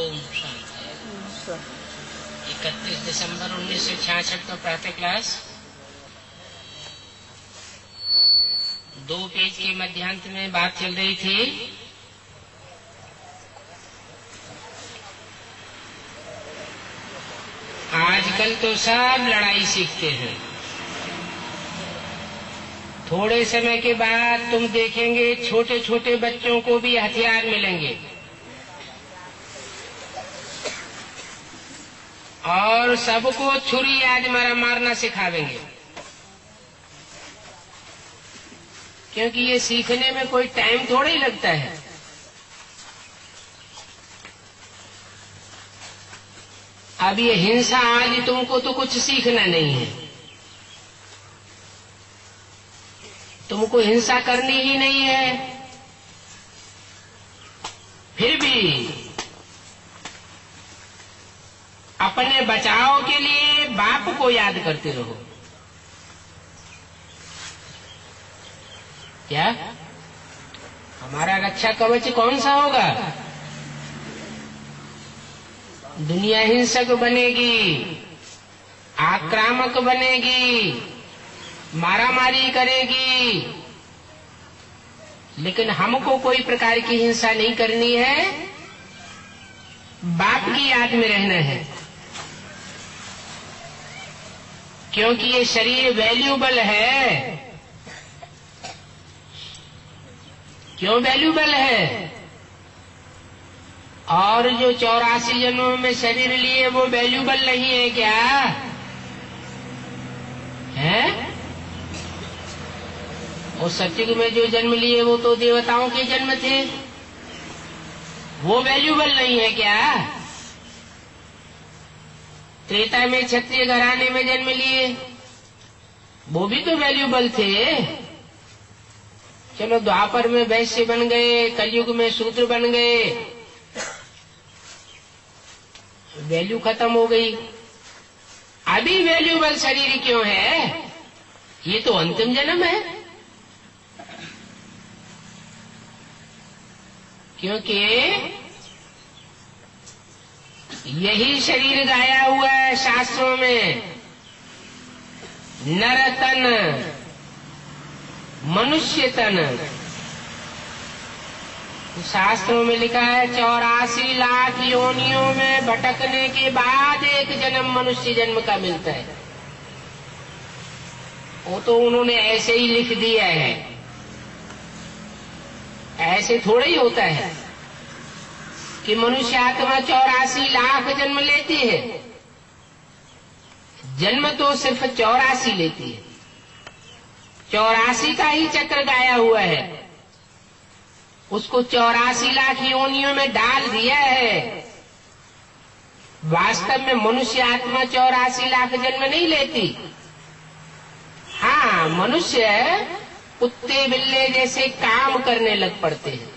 ओम शांति। 31 दिसंबर 1966 का प्रातः class 2 page के मध्यांत में बात चल रही थी आजकल तो सब लड़ाई सीखते हैं। थोड़े समय के बाद तुम देखेंगे छोटे छोटे बच्चों को भी हथियार मिलेंगे और सबको छुरी आज मारना सिखावेंगे, क्योंकि ये सीखने में कोई टाइम थोड़ा ही लगता है। अब ये हिंसा आज तुमको तो कुछ सीखना नहीं है, तुमको हिंसा करनी ही नहीं है, फिर भी अपने बचाव के लिए बाप को याद करते रहो। क्या हमारा रक्षा कवच कौन सा होगा? दुनिया हिंसक बनेगी, आक्रामक बनेगी, मारामारी करेगी, लेकिन हमको कोई प्रकार की हिंसा नहीं करनी है, बाप की याद में रहना है। क्योंकि ये शरीर वैल्यूबल है। क्यों वैल्यूबल है? और जो 84 जन्मों में शरीर लिए वो वैल्यूबल नहीं है क्या? है? और सतयुग में जो जन्म लिए वो तो देवताओं के जन्म थे, वो वैल्यूबल नहीं है क्या? त्रेता में क्षत्रिय घराने में जन्म लिए वो भी तो वैल्यूबल थे। चलो द्वापर में वैश्य बन गए, कलयुग में शूद्र बन गए, वैल्यू खत्म हो गई। अभी वैल्यूबल शरीर क्यों है? ये तो अंतिम जन्म है। क्योंकि यही शरीर गाया हुआ है शास्त्रों में, नर तन, मनुष्य तन। शास्त्रों में लिखा है 84 लाख योनियों में भटकने के बाद एक जन्म मनुष्य जन्म का मिलता है। वो तो उन्होंने ऐसे ही लिख दिया है, ऐसे थोड़ा ही होता है कि मनुष्य आत्मा 84 लाख जन्म लेती है। जन्म तो सिर्फ 84 लेती है, 84 का ही चक्र गाया हुआ है। उसको 84 लाख योनियों में डाल दिया है। वास्तव में मनुष्य आत्मा 84 लाख जन्म नहीं लेती। हाँ, मनुष्य कुत्ते बिल्ले जैसे काम करने लग पड़ते हैं,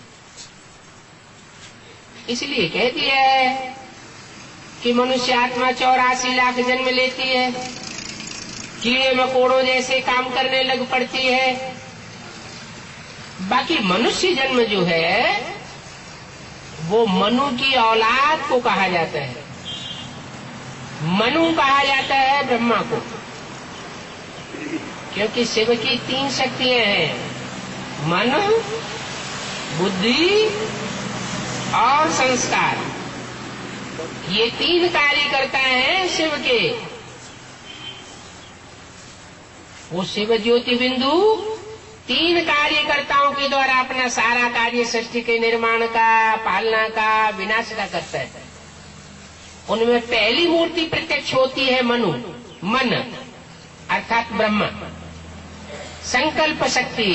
इसलिए कह दिया है कि मनुष्य आत्मा 84 लाख जन्म लेती है। कीड़े मकोड़ों जैसे काम करने लग पड़ती है। बाकी मनुष्य जन्म जो है वो मनु की औलाद को कहा जाता है। मनु कहा जाता है ब्रह्मा को, क्योंकि शिव की 3 शक्तियां हैं, मन, बुद्धि और संस्कार। ये 3 कार्य करता है शिव के। वो शिव ज्योति बिंदु 3 कार्यकर्ताओं के द्वारा अपना सारा कार्य सृष्टि के निर्माण का, पालना का, विनाश का करता है। उनमें पहली मूर्ति प्रत्यक्ष होती है मनु, मन अर्थात ब्रह्मा, संकल्प शक्ति।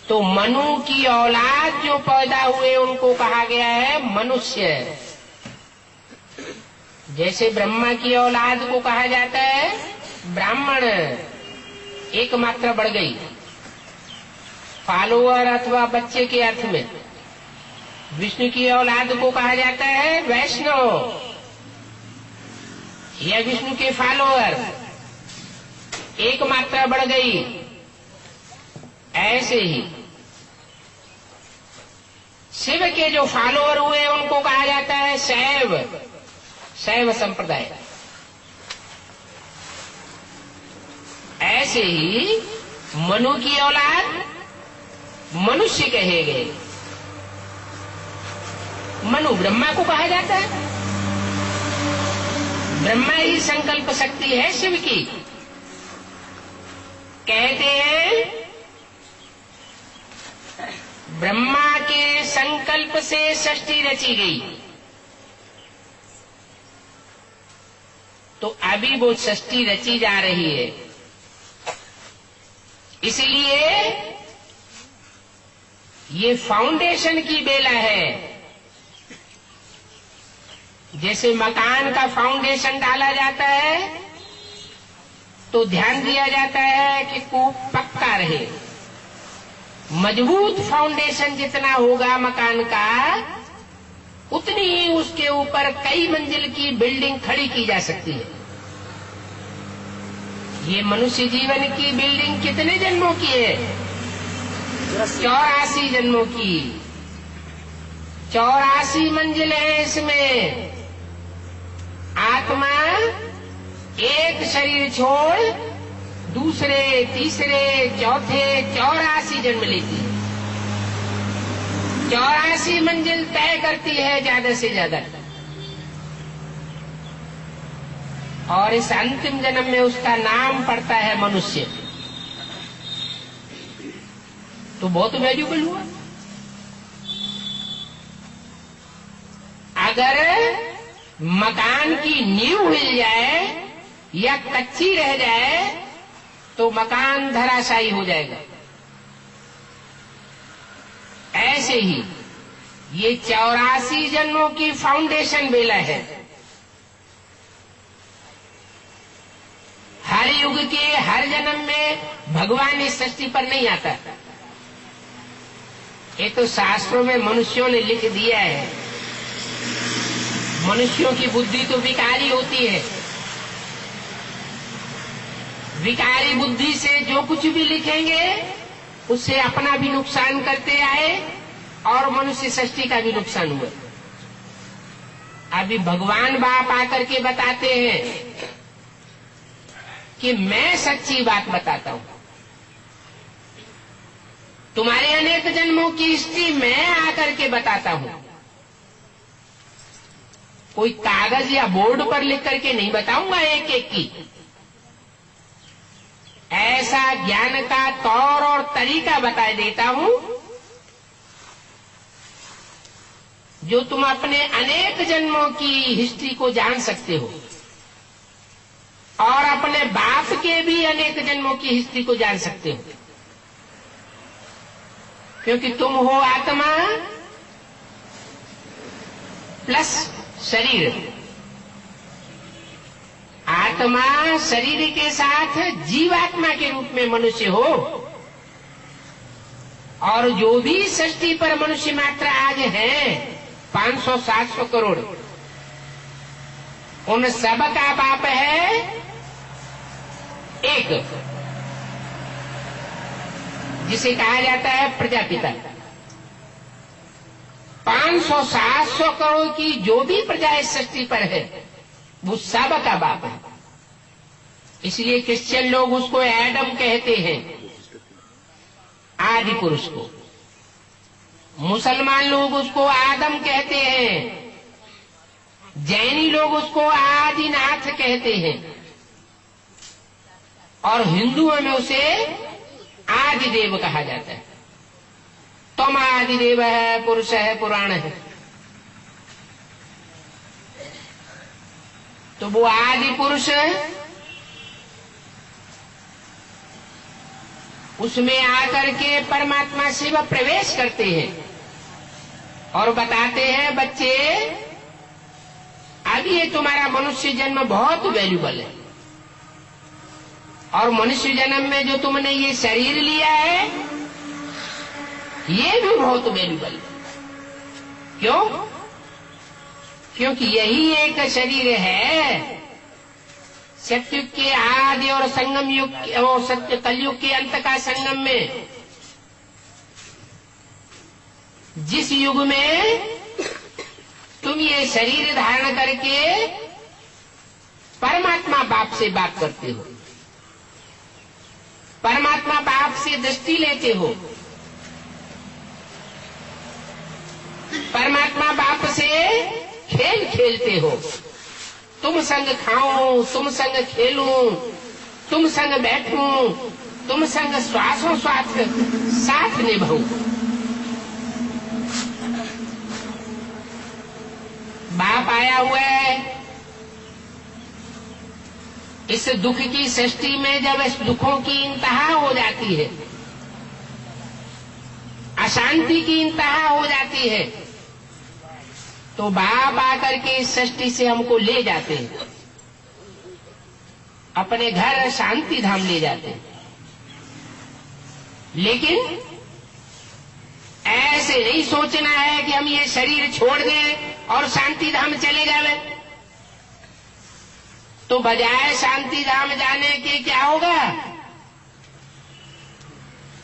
तो मनु की औलाद जो पैदा हुए उनको कहा गया है मनुष्य। जैसे ब्रह्मा की औलाद को कहा जाता है ब्राह्मण, एक मात्रा बढ़ गई, फॉलोअर अथवा बच्चे के अर्थ में। विष्णु की औलाद को कहा जाता है वैष्णव या विष्णु के फॉलोअर, एक मात्रा बढ़ गई। ऐसे ही शिव के जो फॉलोअर हुए उनको कहा जाता है शैव, शैव संप्रदाय। ऐसे ही मनु की औलाद मनुष्य कहे गए। मनु ब्रह्मा को कहा जाता है। ब्रह्मा ही संकल्प शक्ति है शिव की। कहते हैं ब्रह्मा के संकल्प से सृष्टि रची गई, तो अभी वो सृष्टि रची जा रही है। इसलिए ये फाउंडेशन की बेला है। जैसे मकान का फाउंडेशन डाला जाता है तो ध्यान दिया जाता है कि कूप पक्का रहे। मजबूत फाउंडेशन जितना होगा मकान का, उतनी ही उसके ऊपर कई मंजिल की बिल्डिंग खड़ी की जा सकती है। ये मनुष्य जीवन की बिल्डिंग कितने जन्मों की है? 84 जन्मों की। 84 मंजिल है इसमें। आत्मा एक शरीर छोड़ दूसरे, तीसरे, चौथे 84 जन्म लेती है। 84 मंजिल तय करती है ज्यादा से ज्यादा। और इस अंतिम जन्म में उसका नाम पड़ता है मनुष्य। तो बहुत वैल्यूबल हुआ। अगर मकान की नींव हिल जाए या कच्ची रह जाए तो मकान धराशायी हो जाएगा। ऐसे ही ये 84 जन्मों की फाउंडेशन बेला है। हर युग के हर जन्म में भगवान इस सृष्टि पर नहीं आता। ये तो शास्त्रों में मनुष्यों ने लिख दिया है। मनुष्यों की बुद्धि तो विकारी होती है। विकारी बुद्धि से जो कुछ भी लिखेंगे उससे अपना भी नुकसान करते आए और मनुष्य सृष्टि का भी नुकसान हुआ। अभी भगवान बाप आकर के बताते हैं कि मैं सच्ची बात बताता हूं। तुम्हारे अनेक जन्मों की हिस्ट्री मैं आकर के बताता हूं। कोई कागज या बोर्ड पर लिख करके नहीं बताऊंगा एक एक की। ऐसा ज्ञान का तौर और तरीका बता देता हूं जो तुम अपने अनेक जन्मों की हिस्ट्री को जान सकते हो और अपने बाप के भी अनेक जन्मों की हिस्ट्री को जान सकते हो। क्योंकि तुम हो आत्मा प्लस शरीर। आत्मा शरीर के साथ जीवात्मा के रूप में मनुष्य हो। और जो भी सृष्टि पर मनुष्य मात्र आज है 500-700 करोड़, उन सब का बाप है एक, जिसे कहा जाता है प्रजापिता। 500-700 करोड़ की जो भी प्रजा इस सृष्टि पर है वो सब का बाप है। इसलिए क्रिश्चियन लोग उसको एडम कहते हैं, आदि पुरुष को। मुसलमान लोग उसको आदम कहते हैं। जैनी लोग उसको आदिनाथ कहते हैं। और हिंदुओं में उसे आदिदेव कहा जाता है। तुम आदिदेव है, पुरुष है, पुराण है। तो वो आदि पुरुष उसमें आकर के परमात्मा शिव प्रवेश करते हैं और बताते हैं, बच्चे अभी ये तुम्हारा मनुष्य जन्म बहुत वैल्यूबल है और मनुष्य जन्म में जो तुमने ये शरीर लिया है ये भी बहुत वैल्यूबल है। क्यों? क्योंकि यही एक शरीर है सत्युग के आदि और संगम युग और सत्य कलयुग के अंत का संगम में जिस युग में तुम ये शरीर धारण करके परमात्मा बाप से बात करते हो, परमात्मा बाप से दृष्टि लेते हो, परमात्मा बाप से खेल खेलते हो, तुम संग खाऊं, तुम संग खेलूं, तुम संग बैठूं, तुम संग श्वासों श्वास साथ निभाऊं। बाप आया हुआ है इस दुख की सृष्टि में। जब इस दुखों की इंतहा हो जाती है, अशांति की इंतहा हो जाती है, तो बाप आकर के इस सृष्टि से हमको ले जाते हैं, अपने घर शांति धाम ले जाते हैं। लेकिन ऐसे नहीं सोचना है कि हम ये शरीर छोड़ दें और शांति धाम चले जावे। तो बजाय शांति धाम जाने के क्या होगा,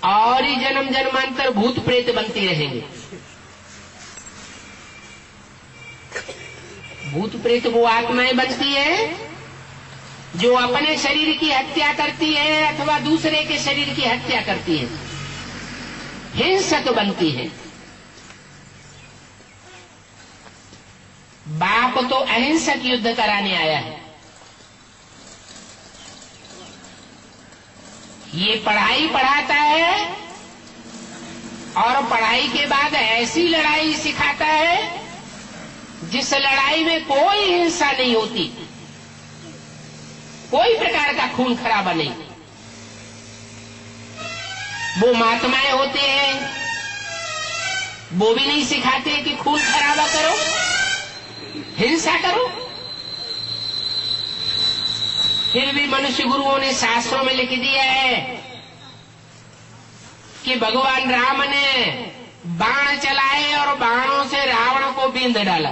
और ही जन्म जन्मांतर भूत प्रेत बनती रहेंगे। भूत प्रेत वो आत्माएं बनती है जो अपने शरीर की हत्या करती है अथवा दूसरे के शरीर की हत्या करती है, हिंसक बनती है। बाप तो अहिंसक युद्ध कराने आया है। ये पढ़ाई पढ़ाता है और पढ़ाई के बाद ऐसी लड़ाई सिखाता है जिस लड़ाई में कोई हिंसा नहीं होती, कोई प्रकार का खून खराबा नहीं। वो महात्माएं होते हैं, वो भी नहीं सिखाते कि खून खराबा करो, हिंसा करो। फिर भी मनुष्य गुरुओं ने शास्त्रों में लिख दिया है कि भगवान राम ने बाण चलाए और बाणों से रावण को बींध डाला,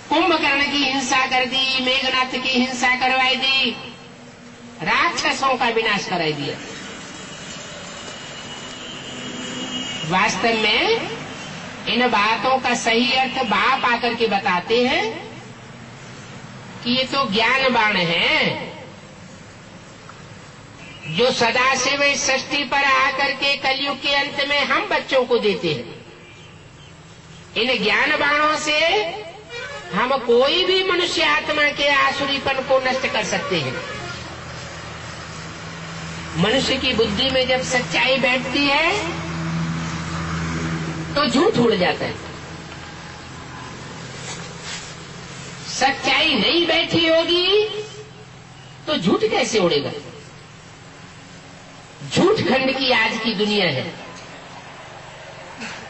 कुंभकर्ण की हिंसा कर दी, मेघनाथ की हिंसा करवाई दी, राक्षसों का विनाश कराई दिया। वास्तव में इन बातों का सही अर्थ बाप आकर के बताते हैं कि ये तो ज्ञान बाण है जो सदाशिव इस सृष्टि पर आकर के कलयुग के अंत में हम बच्चों को देते हैं। इन ज्ञान बाणों से हम कोई भी मनुष्य आत्मा के आसुरीपन को नष्ट कर सकते हैं। मनुष्य की बुद्धि में जब सच्चाई बैठती है तो झूठ उड़ जाता है। सच्चाई नहीं बैठी होगी तो झूठ कैसे उड़ेगा। झूठ खंड की आज की दुनिया है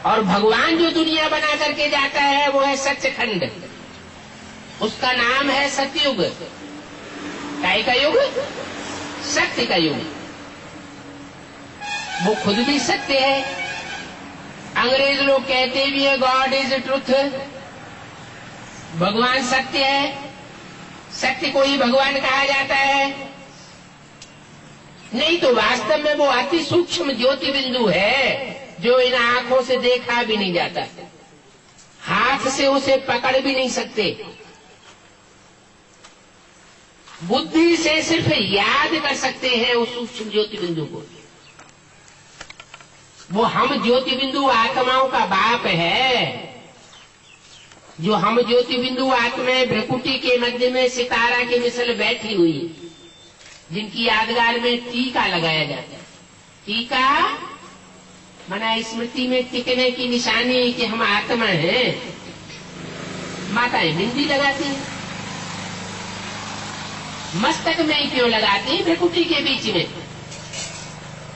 और भगवान जो दुनिया बना करके जाता है वो है सच्चखंड। उसका नाम है सतयुग। काय का युग? सत्य का युग। वो खुद भी सत्य है। अंग्रेज लोग कहते भी है गॉड इज ट्रुथ, भगवान सत्य है। सत्य को ही भगवान कहा जाता है। नहीं तो वास्तव में वो अति सूक्ष्म ज्योति बिंदु है जो इन आंखों से देखा भी नहीं जाता, हाथ से उसे पकड़ भी नहीं सकते। बुद्धि से सिर्फ याद कर सकते हैं उस सूक्ष्म ज्योति बिंदु को। वो हम ज्योति बिंदु आत्माओं का बाप है। जो हम ज्योति बिंदु आत्माएं भ्रकुटी के मध्य में सितारा के मिसल बैठी हुई है, जिनकी यादगार में टीका लगाया जाता है। टीका माना स्मृति में टिकने की निशानी कि हम आत्मा हैं। माताएं बिंदी लगाती हैं। मस्तक में क्यों लगाती? भ्रकुटी के बीच में,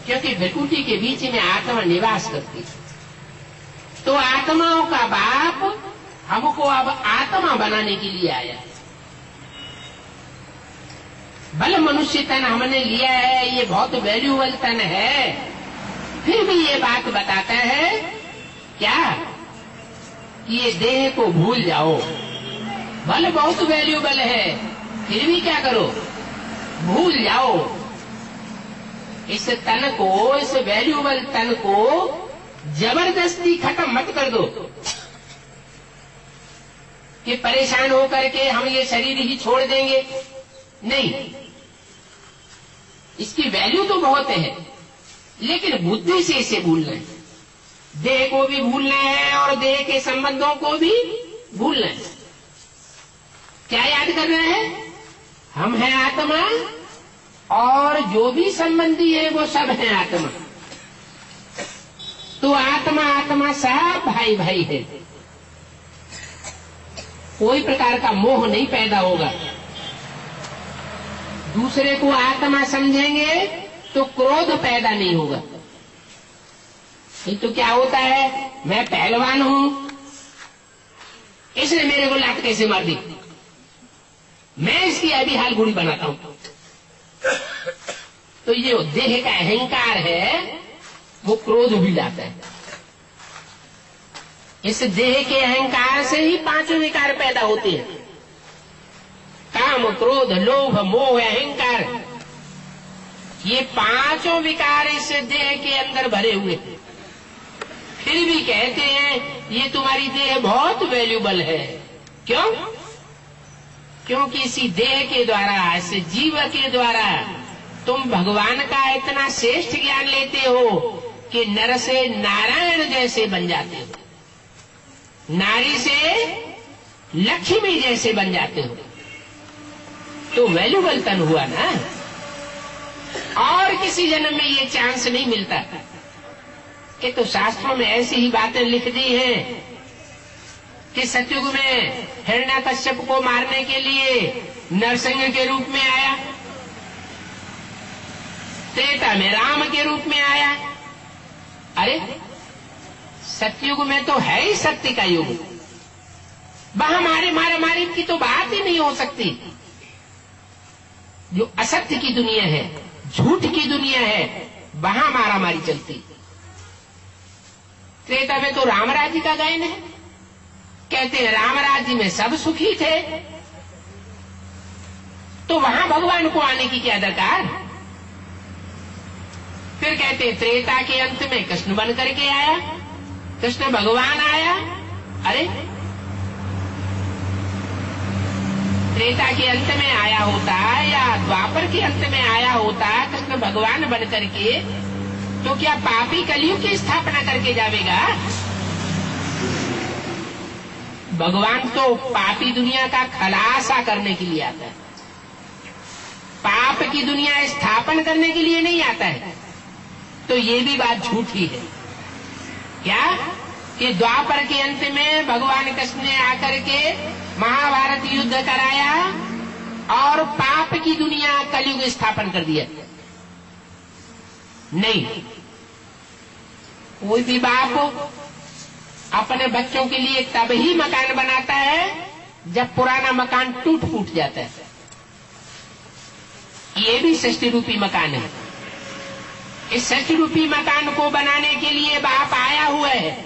क्योंकि भ्रकुटी के बीच में आत्मा निवास करती। तो आत्माओं का बाप हमको अब आत्मा बनाने के लिए आया है। भले मनुष्य तन हमने लिया है, ये बहुत वैल्यूबल तन है, फिर भी ये बात बताता है क्या कि ये देह को भूल जाओ। भले बहुत वैल्यूबल है, फिर भी क्या करो? भूल जाओ। इस तन को, इस वैल्यूबल तन को जबरदस्ती खत्म मत कर दो कि परेशान होकर के हम ये शरीर ही छोड़ देंगे। नहीं, इसकी वैल्यू तो बहुत है, लेकिन बुद्धि से इसे भूलना है। देह को भी भूलना है और देह के संबंधों को भी भूलना है। क्या याद करना है? हम हैं आत्मा और जो भी संबंधी है वो सब है आत्मा। तो आत्मा आत्मा सब भाई भाई है। कोई प्रकार का मोह नहीं पैदा होगा। दूसरे को आत्मा समझेंगे तो क्रोध पैदा नहीं होगा। नहीं तो क्या होता है, मैं पहलवान हूं, इसने मेरे को लात कैसे मार दी, मैं इसकी अभी हाल गुड़ी बनाता हूं। तो ये जो देह का अहंकार है वो क्रोध भी लाता है। इस देह के अहंकार से ही पांचों विकार पैदा होते हैं। काम, क्रोध, लोभ, मोह, अहंकार, ये पांचों विकार इस देह के अंदर भरे हुए हैं। फिर भी कहते हैं ये तुम्हारी देह बहुत वैल्यूबल है। क्यों? क्योंकि इसी देह के द्वारा, इस जीव के द्वारा तुम भगवान का इतना श्रेष्ठ ज्ञान लेते हो कि नर से नारायण जैसे बन जाते हो, नारी से लक्ष्मी जैसे बन जाते हो। तो वैल्यूबल तन हुआ ना। और किसी जन्म में ये चांस नहीं मिलता। कि तो शास्त्रों में ऐसी ही बातें लिख दी हैं कि सतयुग में हिरण्याकश्यप को मारने के लिए नरसिंह के रूप में आया, त्रेता में राम के रूप में आया। अरे सतयुग में तो है ही सत्य का युग, वहां मारे की तो बात ही नहीं हो सकती। जो असत्य की दुनिया है, झूठ की दुनिया है, वहां मारामारी चलती। त्रेता में तो राम राज्य का गायन है। कहते हैं राम राज्य में सब सुखी थे, तो वहां भगवान को आने की क्या दरकार। फिर कहते हैं त्रेता के अंत में कृष्ण बन करके आया, कृष्ण भगवान आया। अरे त्रेता के अंत में आया होता या द्वापर के अंत में आया होता कृष्ण भगवान बन करके, तो क्या पापी कलयुग की स्थापना करके जावेगा। भगवान तो पापी दुनिया का खलासा करने के लिए आता है, पाप की दुनिया स्थापन करने के लिए नहीं आता है। तो ये भी बात झूठी है। क्या कि द्वापर के अंत में भगवान कृष्ण ने आकर के महाभारत युद्ध कराया और पाप की दुनिया कलयुग स्थापन कर दिया। नहीं, कोई भी बाप अपने बच्चों के लिए तब ही मकान बनाता है जब पुराना मकान टूट फूट जाता है। ये भी सृष्टि रूपी मकान है। इस सृष्टि रूपी मकान को बनाने के लिए बाप आया हुआ है।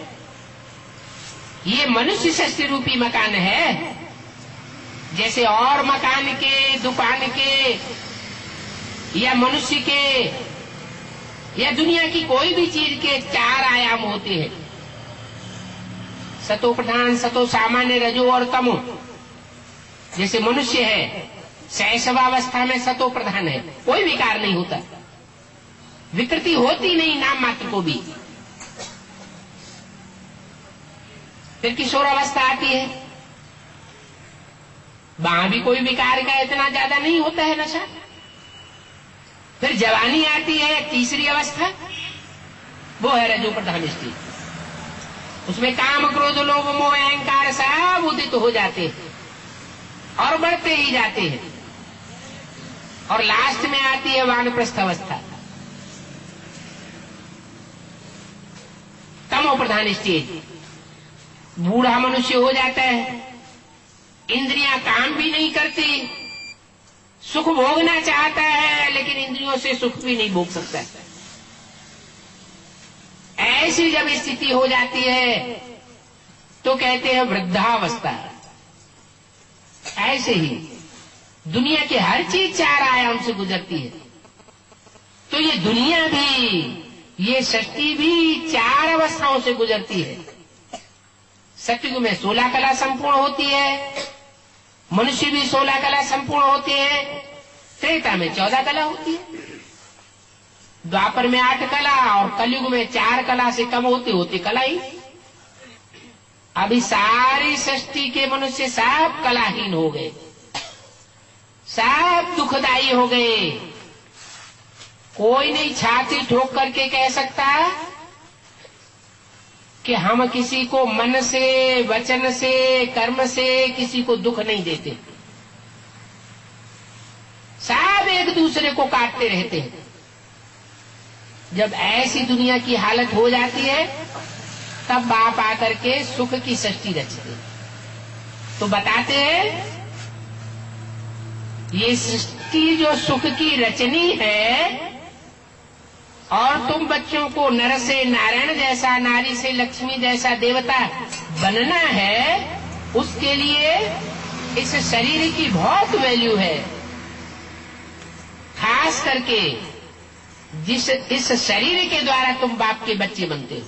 ये मनुष्य सृष्टि रूपी मकान है। जैसे और मकान के, दुकान के या मनुष्य के या दुनिया की कोई भी चीज के चार आयाम होते हैं, सतो प्रधान, सतो सामान्य, रजो और तमो। जैसे मनुष्य है, शैशवावस्था में सतो प्रधान है, कोई विकार नहीं होता, विकृति होती नहीं नाम मात्र को भी। फिर किशोरावस्था आती है, वहां भी कोई विकार का इतना ज्यादा नहीं होता है नशा। फिर जवानी आती है, तीसरी अवस्था, वो है रजो प्रधान स्थिति। उसमें काम, क्रोध, लोभ, मोह, अहंकार सब उदित हो जाते हैं और बढ़ते ही जाते हैं। और लास्ट में आती है वानप्रस्थ अवस्था, तमो प्रधान स्टेज। बूढ़ा मनुष्य हो जाता है, इंद्रियां काम भी नहीं करती, सुख भोगना चाहता है लेकिन इंद्रियों से सुख भी नहीं भोग सकता। ऐसी जब स्थिति हो जाती है तो कहते हैं वृद्धावस्था। ऐसे ही दुनिया की हर चीज चार आयाम से गुजरती है। तो ये दुनिया भी, ये सृष्टि भी 4 अवस्थाओं से गुजरती है। सतयुग में 16 कला संपूर्ण होती है, मनुष्य भी 16 कला संपूर्ण होते हैं, त्रेता में 14 कला होती है, द्वापर में 8 कला और कलयुग में 4 कला से कम होते होते कला ही। अभी सारी सृष्टि के मनुष्य सब कलाहीन हो गए, सब दुखदायी हो गए। कोई नहीं छाती ठोक करके कह सकता कि हम किसी को मन से, वचन से, कर्म से किसी को दुख नहीं देते। सब एक दूसरे को काटते रहते हैं। जब ऐसी दुनिया की हालत हो जाती है तब बाप आकर के सुख की सृष्टि रचते। तो बताते हैं ये सृष्टि जो सुख की रचनी है और तुम बच्चों को नर से नारायण जैसा, नारी से लक्ष्मी जैसा देवता बनना है, उसके लिए इस शरीर की बहुत वैल्यू है। खास करके इस शरीर के द्वारा तुम बाप के बच्चे बनते हो।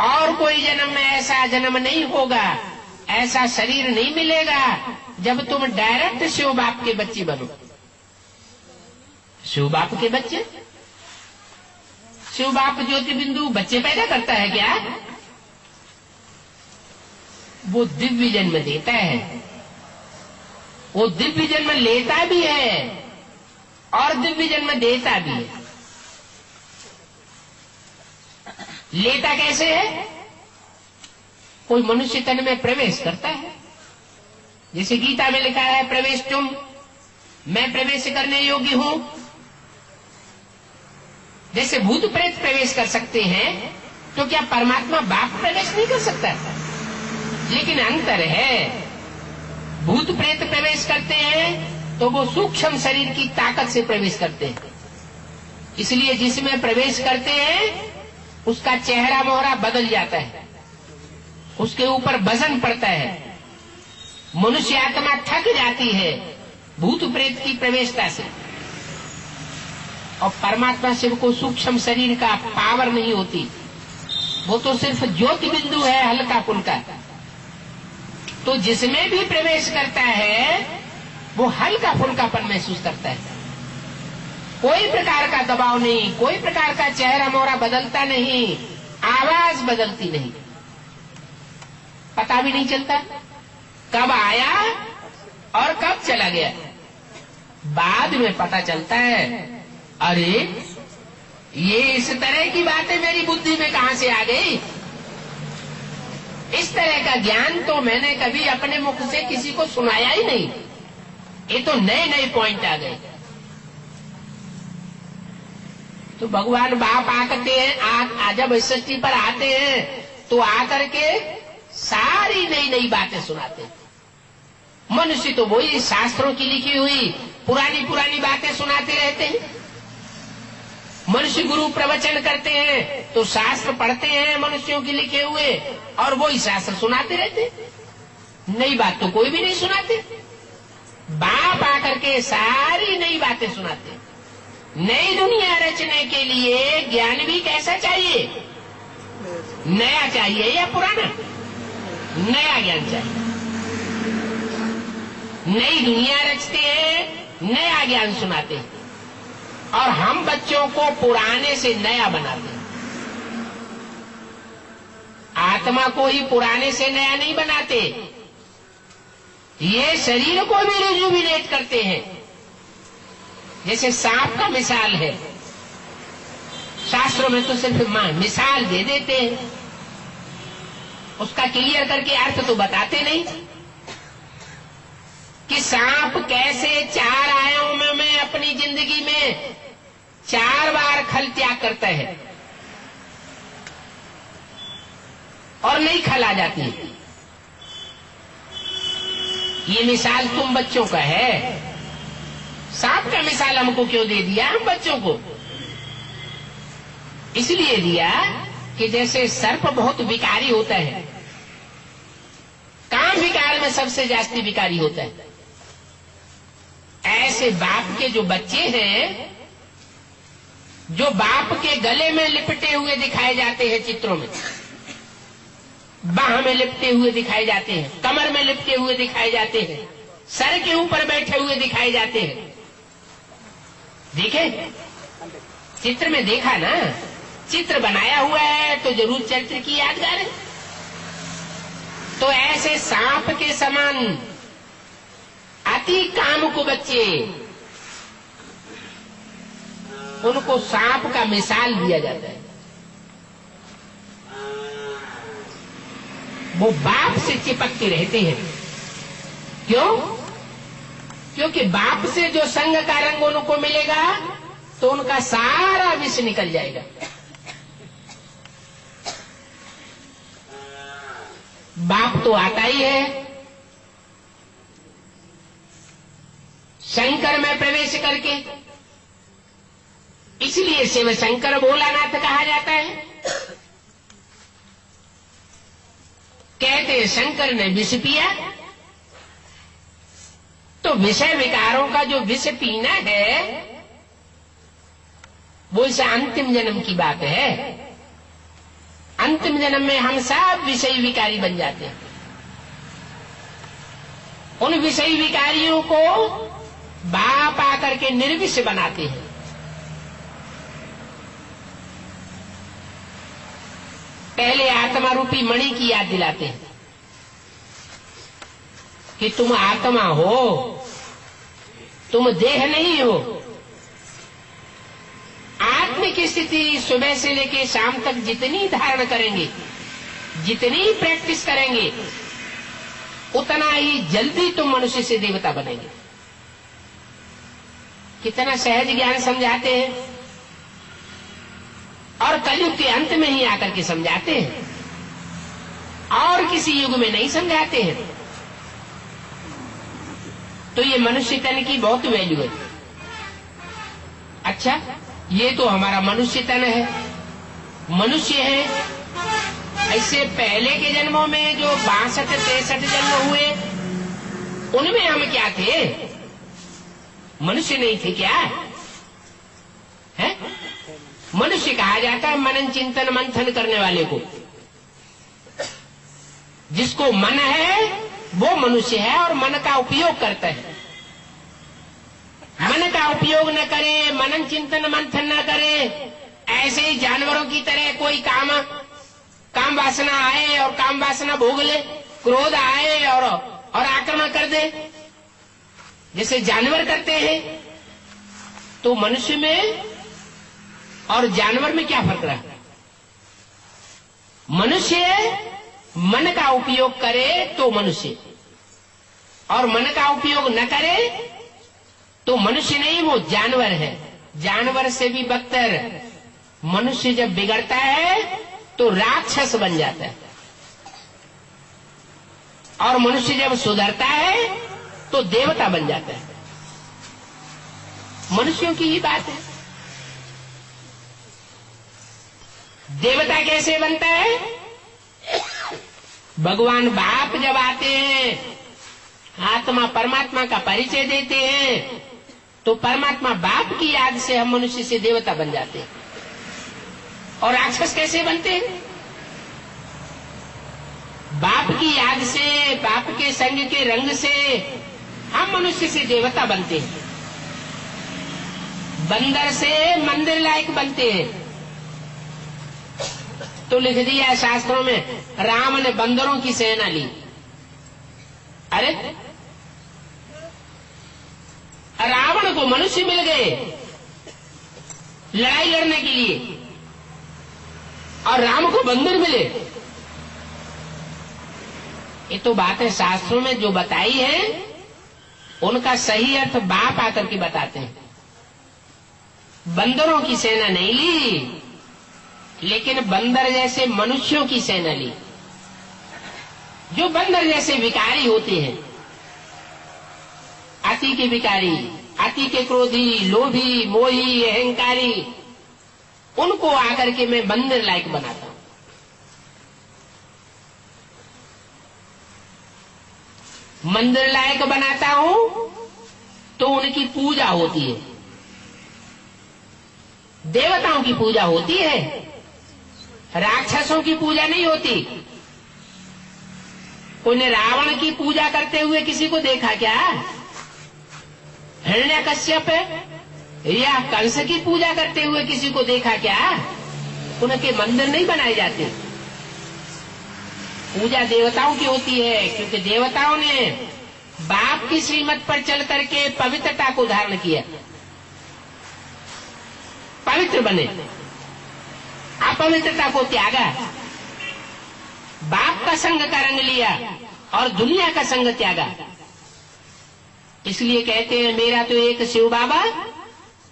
और कोई जन्म में ऐसा जन्म नहीं होगा, ऐसा शरीर नहीं मिलेगा जब तुम डायरेक्ट शिव बाप के बच्चे बनो। शिव बाप के बच्चे, शिव बाप ज्योति बिंदु बच्चे पैदा करता है क्या? वो दिव्य जन्म देता है, वो दिव्य जन्म लेता भी है और दिव्य जन्म देता भी है। लेता कैसे है? कोई मनुष्य तन में प्रवेश करता है, जैसे गीता में लिखा है प्रवेश तुम, मैं प्रवेश करने योग्य हूं। जैसे भूत प्रेत प्रवेश कर सकते हैं, तो क्या परमात्मा बाप प्रवेश नहीं कर सकता? लेकिन अंतर है, भूत प्रेत प्रवेश करते हैं तो वो सूक्ष्म शरीर की ताकत से प्रवेश करते हैं। इसलिए जिसमें प्रवेश करते हैं उसका चेहरा मोहरा बदल जाता है, उसके ऊपर वजन पड़ता है, मनुष्य आत्मा थक जाती है भूत प्रेत की प्रवेशता से। और परमात्मा शिव को सूक्ष्म शरीर का पावर नहीं होती, वो तो सिर्फ ज्योति बिंदु है, हल्का फुल्का। तो जिसमें भी प्रवेश करता है वो हल्का फुल्कापन महसूस करता है, कोई प्रकार का दबाव नहीं, कोई प्रकार का चेहरा मोहरा बदलता नहीं, आवाज बदलती नहीं, पता भी नहीं चलता कब आया और कब चला गया। बाद में पता चलता है, अरे ये इस तरह की बातें मेरी बुद्धि में कहां से आ गई। इस तरह का ज्ञान तो मैंने कभी अपने मुख से किसी को सुनाया ही नहीं, ये तो नए नए पॉइंट आ गए। तो भगवान बाप आते हैं, जब सृष्टि पर आते हैं तो आकर के सारी नई नई बातें सुनाते हैं। मनुष्य तो वही शास्त्रों की लिखी हुई पुरानी पुरानी बातें सुनाते रहते हैं। मनुष्य गुरु प्रवचन करते हैं तो शास्त्र पढ़ते हैं मनुष्यों के लिखे हुए और वही शास्त्र सुनाते रहते हैं। नई बात तो कोई भी नहीं सुनाते। बाप आकर के सारी नई बातें सुनाते हैं। नई दुनिया रचने के लिए ज्ञान भी कैसा चाहिए? नया चाहिए या पुराना? नया ज्ञान चाहिए। नई दुनिया रचते हैं, नया ज्ञान सुनाते हैं और हम बच्चों को पुराने से नया बनाते हैं। आत्मा को ही पुराने से नया नहीं बनाते, ये शरीर को भी रिजुविनेट करते हैं। जैसे सांप का मिसाल है, शास्त्रों में तो सिर्फ मिसाल दे देते हैं, उसका क्लियर करके अर्थ तो बताते नहीं कि सांप कैसे 4 आयामों में अपनी जिंदगी में 4 बार खल त्याग करता है और नहीं खल आ जाती है। ये मिसाल तुम बच्चों का है। सांप का मिसाल हमको क्यों दे दिया? हम बच्चों को इसलिए दिया कि जैसे सर्प बहुत विकारी होता है, काम विकार में सबसे जास्ती विकारी होता है, ऐसे बाप के जो बच्चे हैं जो बाप के गले में लिपटे हुए दिखाए जाते हैं चित्रों में, बाह में लिपटे हुए दिखाए जाते हैं, कमर में लिपटे हुए दिखाए जाते हैं, सर के ऊपर बैठे हुए दिखाए जाते हैं। देखे चित्र में देखा ना, चित्र बनाया हुआ है तो जरूर चरित्र की यादगार है। तो ऐसे सांप के समान अति कामुक बच्चे, उनको सांप का मिसाल दिया जाता है। वो बाप से चिपकते रहते हैं। क्यों? क्योंकि बाप से जो संग का रंग उनको मिलेगा तो उनका सारा विष निकल जाएगा। बाप तो आता ही है शंकर में प्रवेश करके, इसलिए शिव शंकर भोलानाथ कहा जाता है। कहते हैं शंकर ने विष पिया, तो विषय विकारों का जो विष पीना है वो इस अंतिम जन्म की बात है। अंतिम जन्म में हम सब विषय विकारी बन जाते हैं। उन विषय विकारियों को बाप आकर के निर्विष बनाते हैं। पहले आत्मा रूपी मणि की याद दिलाते हैं कि तुम आत्मा हो, तुम देह नहीं हो। आत्म की स्थिति सुबह से लेकर शाम तक जितनी धारण करेंगे, जितनी प्रैक्टिस करेंगे, उतना ही जल्दी तुम मनुष्य से देवता बनेंगे। कितना सहज ज्ञान समझाते हैं, और कलयुग के अंत में ही आकर के समझाते हैं, और किसी युग में नहीं समझाते हैं। तो ये मनुष्य तन की बहुत वैल्यू है। अच्छा, ये तो हमारा मनुष्य तन है, मनुष्य है। ऐसे पहले के जन्मों में जो 62-63 जन्म हुए, उनमें हम क्या थे? मनुष्य नहीं थे क्या? है? मनुष्य कहा जाता है मनन चिंतन मंथन करने वाले को। जिसको मन है वो मनुष्य है, और मन का उपयोग करता है। मन का उपयोग न करे, मनन चिंतन मंथन न करे, ऐसे ही जानवरों की तरह कोई काम वासना आए और काम वासना भोग ले, क्रोध आए और आक्रमण कर दे, जैसे जानवर करते हैं। तो मनुष्य में और जानवर में क्या फर्क रहा? मनुष्य मन का उपयोग करे तो मनुष्य, और मन का उपयोग न करे तो मनुष्य नहीं, वो जानवर है। जानवर से भी बदतर मनुष्य जब बिगड़ता है तो राक्षस बन जाता है, और मनुष्य जब सुधरता है तो देवता बन जाता है। मनुष्यों की ही बात है। देवता कैसे बनता है? भगवान बाप जब आते हैं, आत्मा परमात्मा का परिचय देते हैं, तो परमात्मा बाप की याद से हम मनुष्य से देवता बन जाते हैं। और राक्षस कैसे बनते हैं? बाप की याद से, बाप के संग के रंग से हम मनुष्य से देवता बनते हैं। बंदर से मंदिर लायक बनते हैं। तो लिख दिया है शास्त्रों में, राम ने बंदरों की सेना ली। अरे रावण को मनुष्य मिल गए लड़ाई लड़ने के लिए, और राम को बंदर मिले। ये तो बात है शास्त्रों में जो बताई है, उनका सही अर्थ बाप आकर के बताते हैं। बंदरों की सेना नहीं ली, लेकिन बंदर जैसे मनुष्यों की सेना ली, जो बंदर जैसे विकारी होते हैं। अति के विकारी, अति के क्रोधी, लोभी, मोही, अहंकारी, उनको आकर के मैं बंदर लायक बनाता हूं। मंदिर लायक बनाता हूं तो उनकी पूजा होती है। देवताओं की पूजा होती है, राक्षसों की पूजा नहीं होती। उन्हें रावण की पूजा करते हुए किसी को देखा क्या? हिरण्यकश्यप या कंस की पूजा करते हुए किसी को देखा क्या? उनके मंदिर नहीं बनाए जाते। पूजा देवताओं की होती है, क्योंकि देवताओं ने बाप की श्रीमत पर चल करके पवित्रता को धारण किया, पवित्र बने, अपवित्रता को त्यागा, बाप का संग का रंग लिया और दुनिया का संग त्यागा। इसलिए कहते हैं मेरा तो एक शिव बाबा,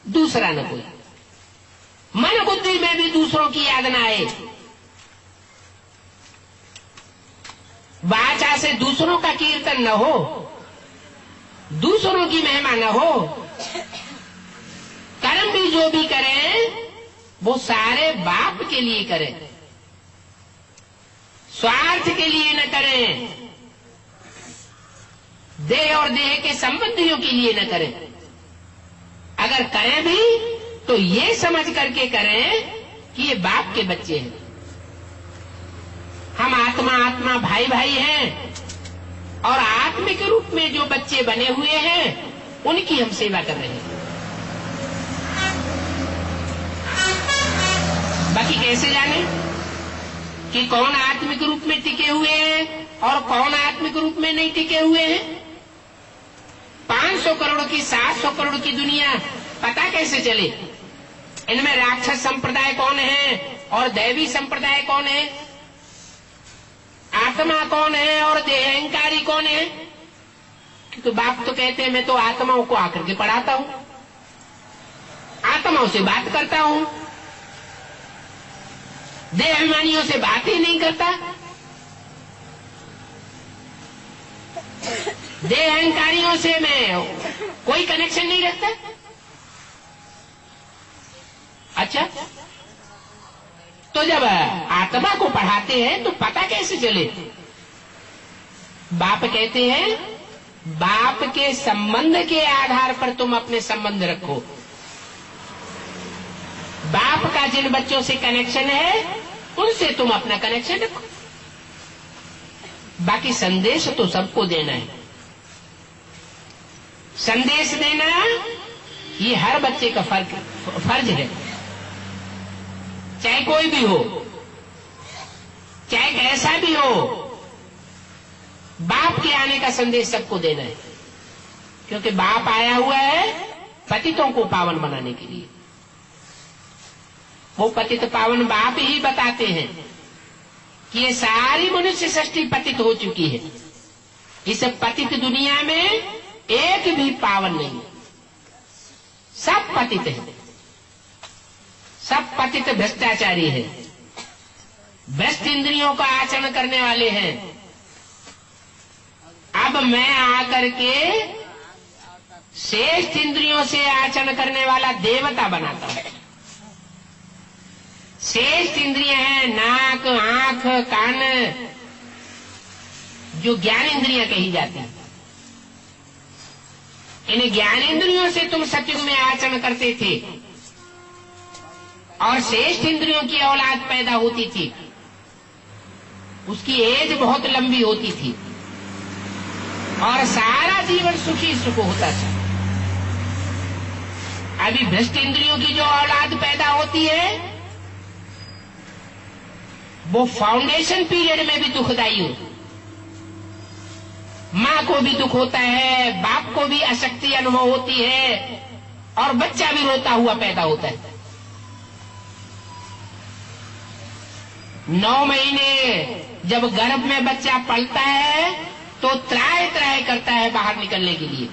दूसरा न कोई। मन बुद्धि में भी दूसरों की याद न आए, वाचा से दूसरों का कीर्तन न हो, दूसरों की महिमा न हो, कर्म भी जो भी करें वो सारे बाप के लिए करें, स्वार्थ के लिए न करें, देह और देह के संबंधियों के लिए न करें। अगर करें भी तो ये समझ करके करें कि ये बाप के बच्चे हैं, हम आत्मा आत्मा भाई भाई हैं, और आत्मिक रूप में जो बच्चे बने हुए हैं उनकी हम सेवा कर रहे हैं। बाकी कैसे जाने कि कौन आत्मिक रूप में टिके हुए हैं और कौन आत्मिक रूप में नहीं टिके हुए हैं? 500 करोड़ की 700 करोड़ की दुनिया, पता कैसे चले इनमें राक्षस संप्रदाय कौन है और दैवी संप्रदाय कौन है, आत्मा कौन है और देहंकारी कौन है? क्योंकि बाप तो कहते हैं मैं तो आत्माओं को आकर के पढ़ाता हूं, आत्माओं से बात करता हूं, देहाभिमानियों से बात ही नहीं करता, देहंकारियों से मैं कोई कनेक्शन नहीं रखता। अच्छा, तो जब आत्मा को पढ़ाते हैं तो पता कैसे चले? बाप कहते हैं बाप के संबंध के आधार पर तुम अपने संबंध रखो। बाप का जिन बच्चों से कनेक्शन है उनसे तुम अपना कनेक्शन रखो। बाकी संदेश तो सबको देना है। संदेश देना ये हर बच्चे का फर्ज है, चाहे कोई भी हो, चाहे कैसा भी हो, बाप के आने का संदेश सबको देना है। क्योंकि बाप आया हुआ है पतितों को पावन बनाने के लिए। वो पतित पावन बाप ही बताते हैं कि ये सारी मनुष्य सृष्टि पतित हो चुकी है, इस पतित दुनिया में एक भी पावन नहीं, सब पतित है, सब पतित भ्रष्टाचारी है, भ्रष्ट इंद्रियों का आचरण करने वाले हैं। अब मैं आकर के श्रेष्ठ इंद्रियों से आचरण करने वाला देवता बनाता हूं। श्रेष्ठ इंद्रियां हैं नाक, आंख, कान, जो ज्ञान इंद्रियां कही जाती हैं। इन ज्ञान इंद्रियों से तुम सत्युग में आचरण करते थे और श्रेष्ठ इंद्रियों की औलाद पैदा होती थी, उसकी एज बहुत लंबी होती थी और सारा जीवन सुखी सुख होता था। अभी भ्रष्ट इंद्रियों की जो औलाद पैदा होती है वो फाउंडेशन पीरियड में भी दुखदायी हो। मां को भी दुख होता है, बाप को भी अशक्ति अनुभव होती है और बच्चा भी रोता हुआ पैदा होता है। 9 महीने जब गर्भ में बच्चा पलता है तो त्राय त्राय करता है बाहर निकलने के लिए।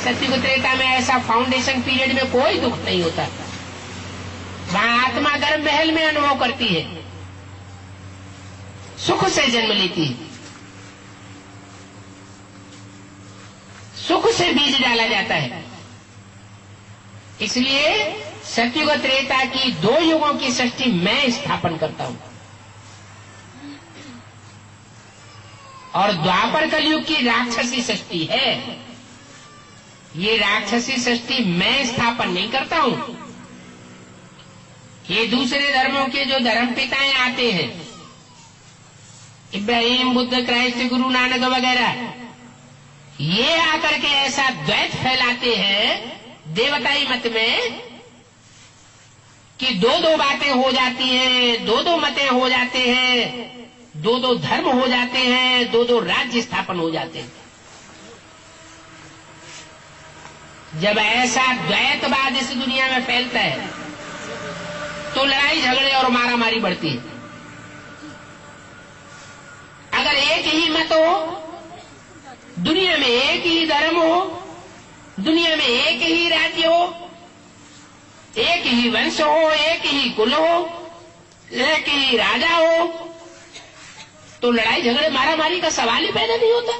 सत्युग त्रेता में ऐसा फाउंडेशन पीरियड में कोई दुख नहीं होता। वहां आत्मा गर्भ महल में अनुभव करती है, सुख से जन्म लेती है, सुख से बीज डाला जाता है। इसलिए सत्युग त्रेता की 2 युगों की सृष्टि मैं स्थापन करता हूं और द्वापर कलयुग की राक्षसी सृष्टि है। ये राक्षसी सृष्टि मैं स्थापन नहीं करता हूं। ये दूसरे धर्मों के जो धर्म पिताएं आते हैं, इब्राहिम, बुद्ध, क्राइस्ट, गुरु नानक वगैरह, ये आकर के ऐसा द्वैत फैलाते हैं देवताई मत में कि दो दो बातें हो जाती हैं, दो दो मतें हो जाते हैं, दो दो धर्म हो जाते हैं, दो दो राज्य स्थापन हो जाते हैं। जब ऐसा द्वैतवाद इस दुनिया में फैलता है तो लड़ाई झगड़े और मारामारी बढ़ती है। अगर एक ही मत हो, दुनिया में एक ही धर्म हो, दुनिया में एक ही राज्य हो, एक ही वंश हो, एक ही कुल हो, एक ही राजा हो, तो लड़ाई झगड़े मारामारी का सवाल ही पैदा नहीं होता।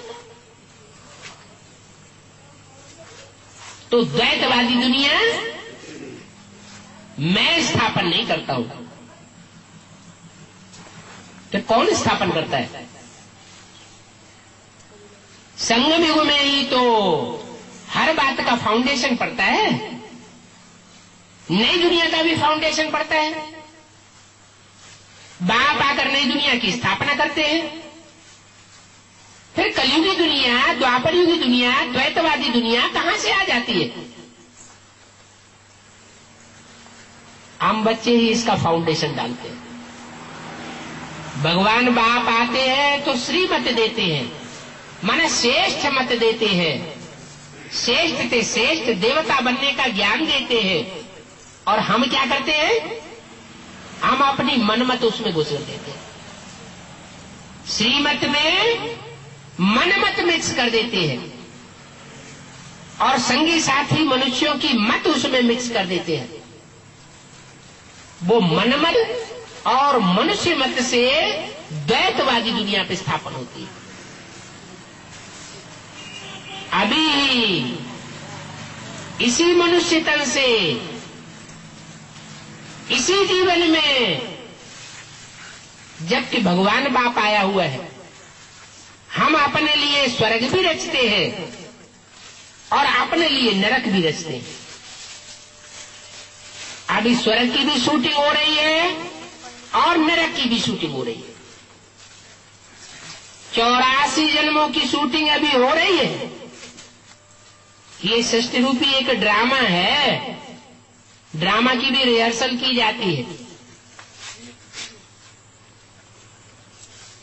तो द्वैतवादी दुनिया मैं स्थापन नहीं करता हूं, तो कौन स्थापन करता है? संगम युग में ही तो हर बात का फाउंडेशन पड़ता है, नई दुनिया का भी फाउंडेशन पड़ता है। बाप आकर नई दुनिया की स्थापना करते हैं, फिर कलयुगी दुनिया, द्वापर युगी दुनिया, द्वैतवादी दुनिया कहां से आ जाती है? हम बच्चे ही इसका फाउंडेशन डालते हैं। भगवान बाप आते हैं तो श्रीमत देते हैं, माने श्रेष्ठ मत देते हैं, श्रेष्ठ से श्रेष्ठ देवता बनने का ज्ञान देते हैं। और हम क्या करते हैं? हम अपनी मनमत उसमें घुसेड़ देते हैं, श्रीमत में मनमत मिक्स कर देते हैं और संगी साथी मनुष्यों की मत उसमें मिक्स कर देते हैं। वो मनमत और मनुष्य मत से द्वैतवादी दुनिया पे स्थापन होती है। अभी इसी मनुष्य तन से, इसी जीवन में, जबकि भगवान बाप आया हुआ है, हम अपने लिए स्वर्ग भी रचते हैं और अपने लिए नरक भी रचते हैं। अभी स्वर्ग की भी शूटिंग हो रही है और नरक की भी शूटिंग हो रही है। 84 जन्मों की शूटिंग अभी हो रही है। ये सृष्टि रूपी एक ड्रामा है, ड्रामा की भी रिहर्सल की जाती है।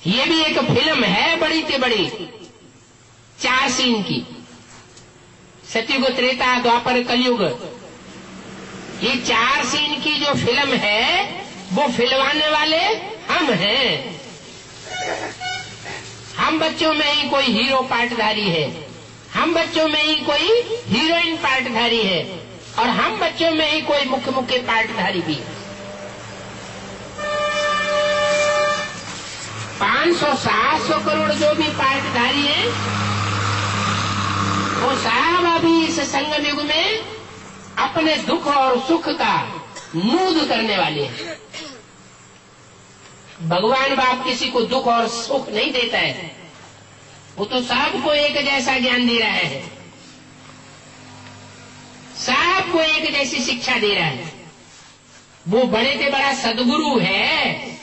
ये भी एक फिल्म है बड़ी से बड़ी, 4 सीन की, सतयुग, त्रेता, द्वापर, कलयुग। ये 4 सीन की जो फिल्म है वो फिल्माने वाले हम हैं। हम बच्चों में ही कोई हीरो पार्टधारी है, हम बच्चों में ही कोई हीरोइन पार्टधारी है और हम बच्चों में ही कोई मुख्य पार्टधारी भी है। 500-700 करोड़ जो भी पार्टधारी हैं, वो सब अभी इस संगम युग में अपने दुख और सुख का नूद करने वाले हैं। भगवान बाप किसी को दुख और सुख नहीं देता है, वो तो सबको एक जैसा ज्ञान दे रहा है, सबको एक जैसी शिक्षा दे रहा है। वो बड़े से बड़ा सदगुरु है,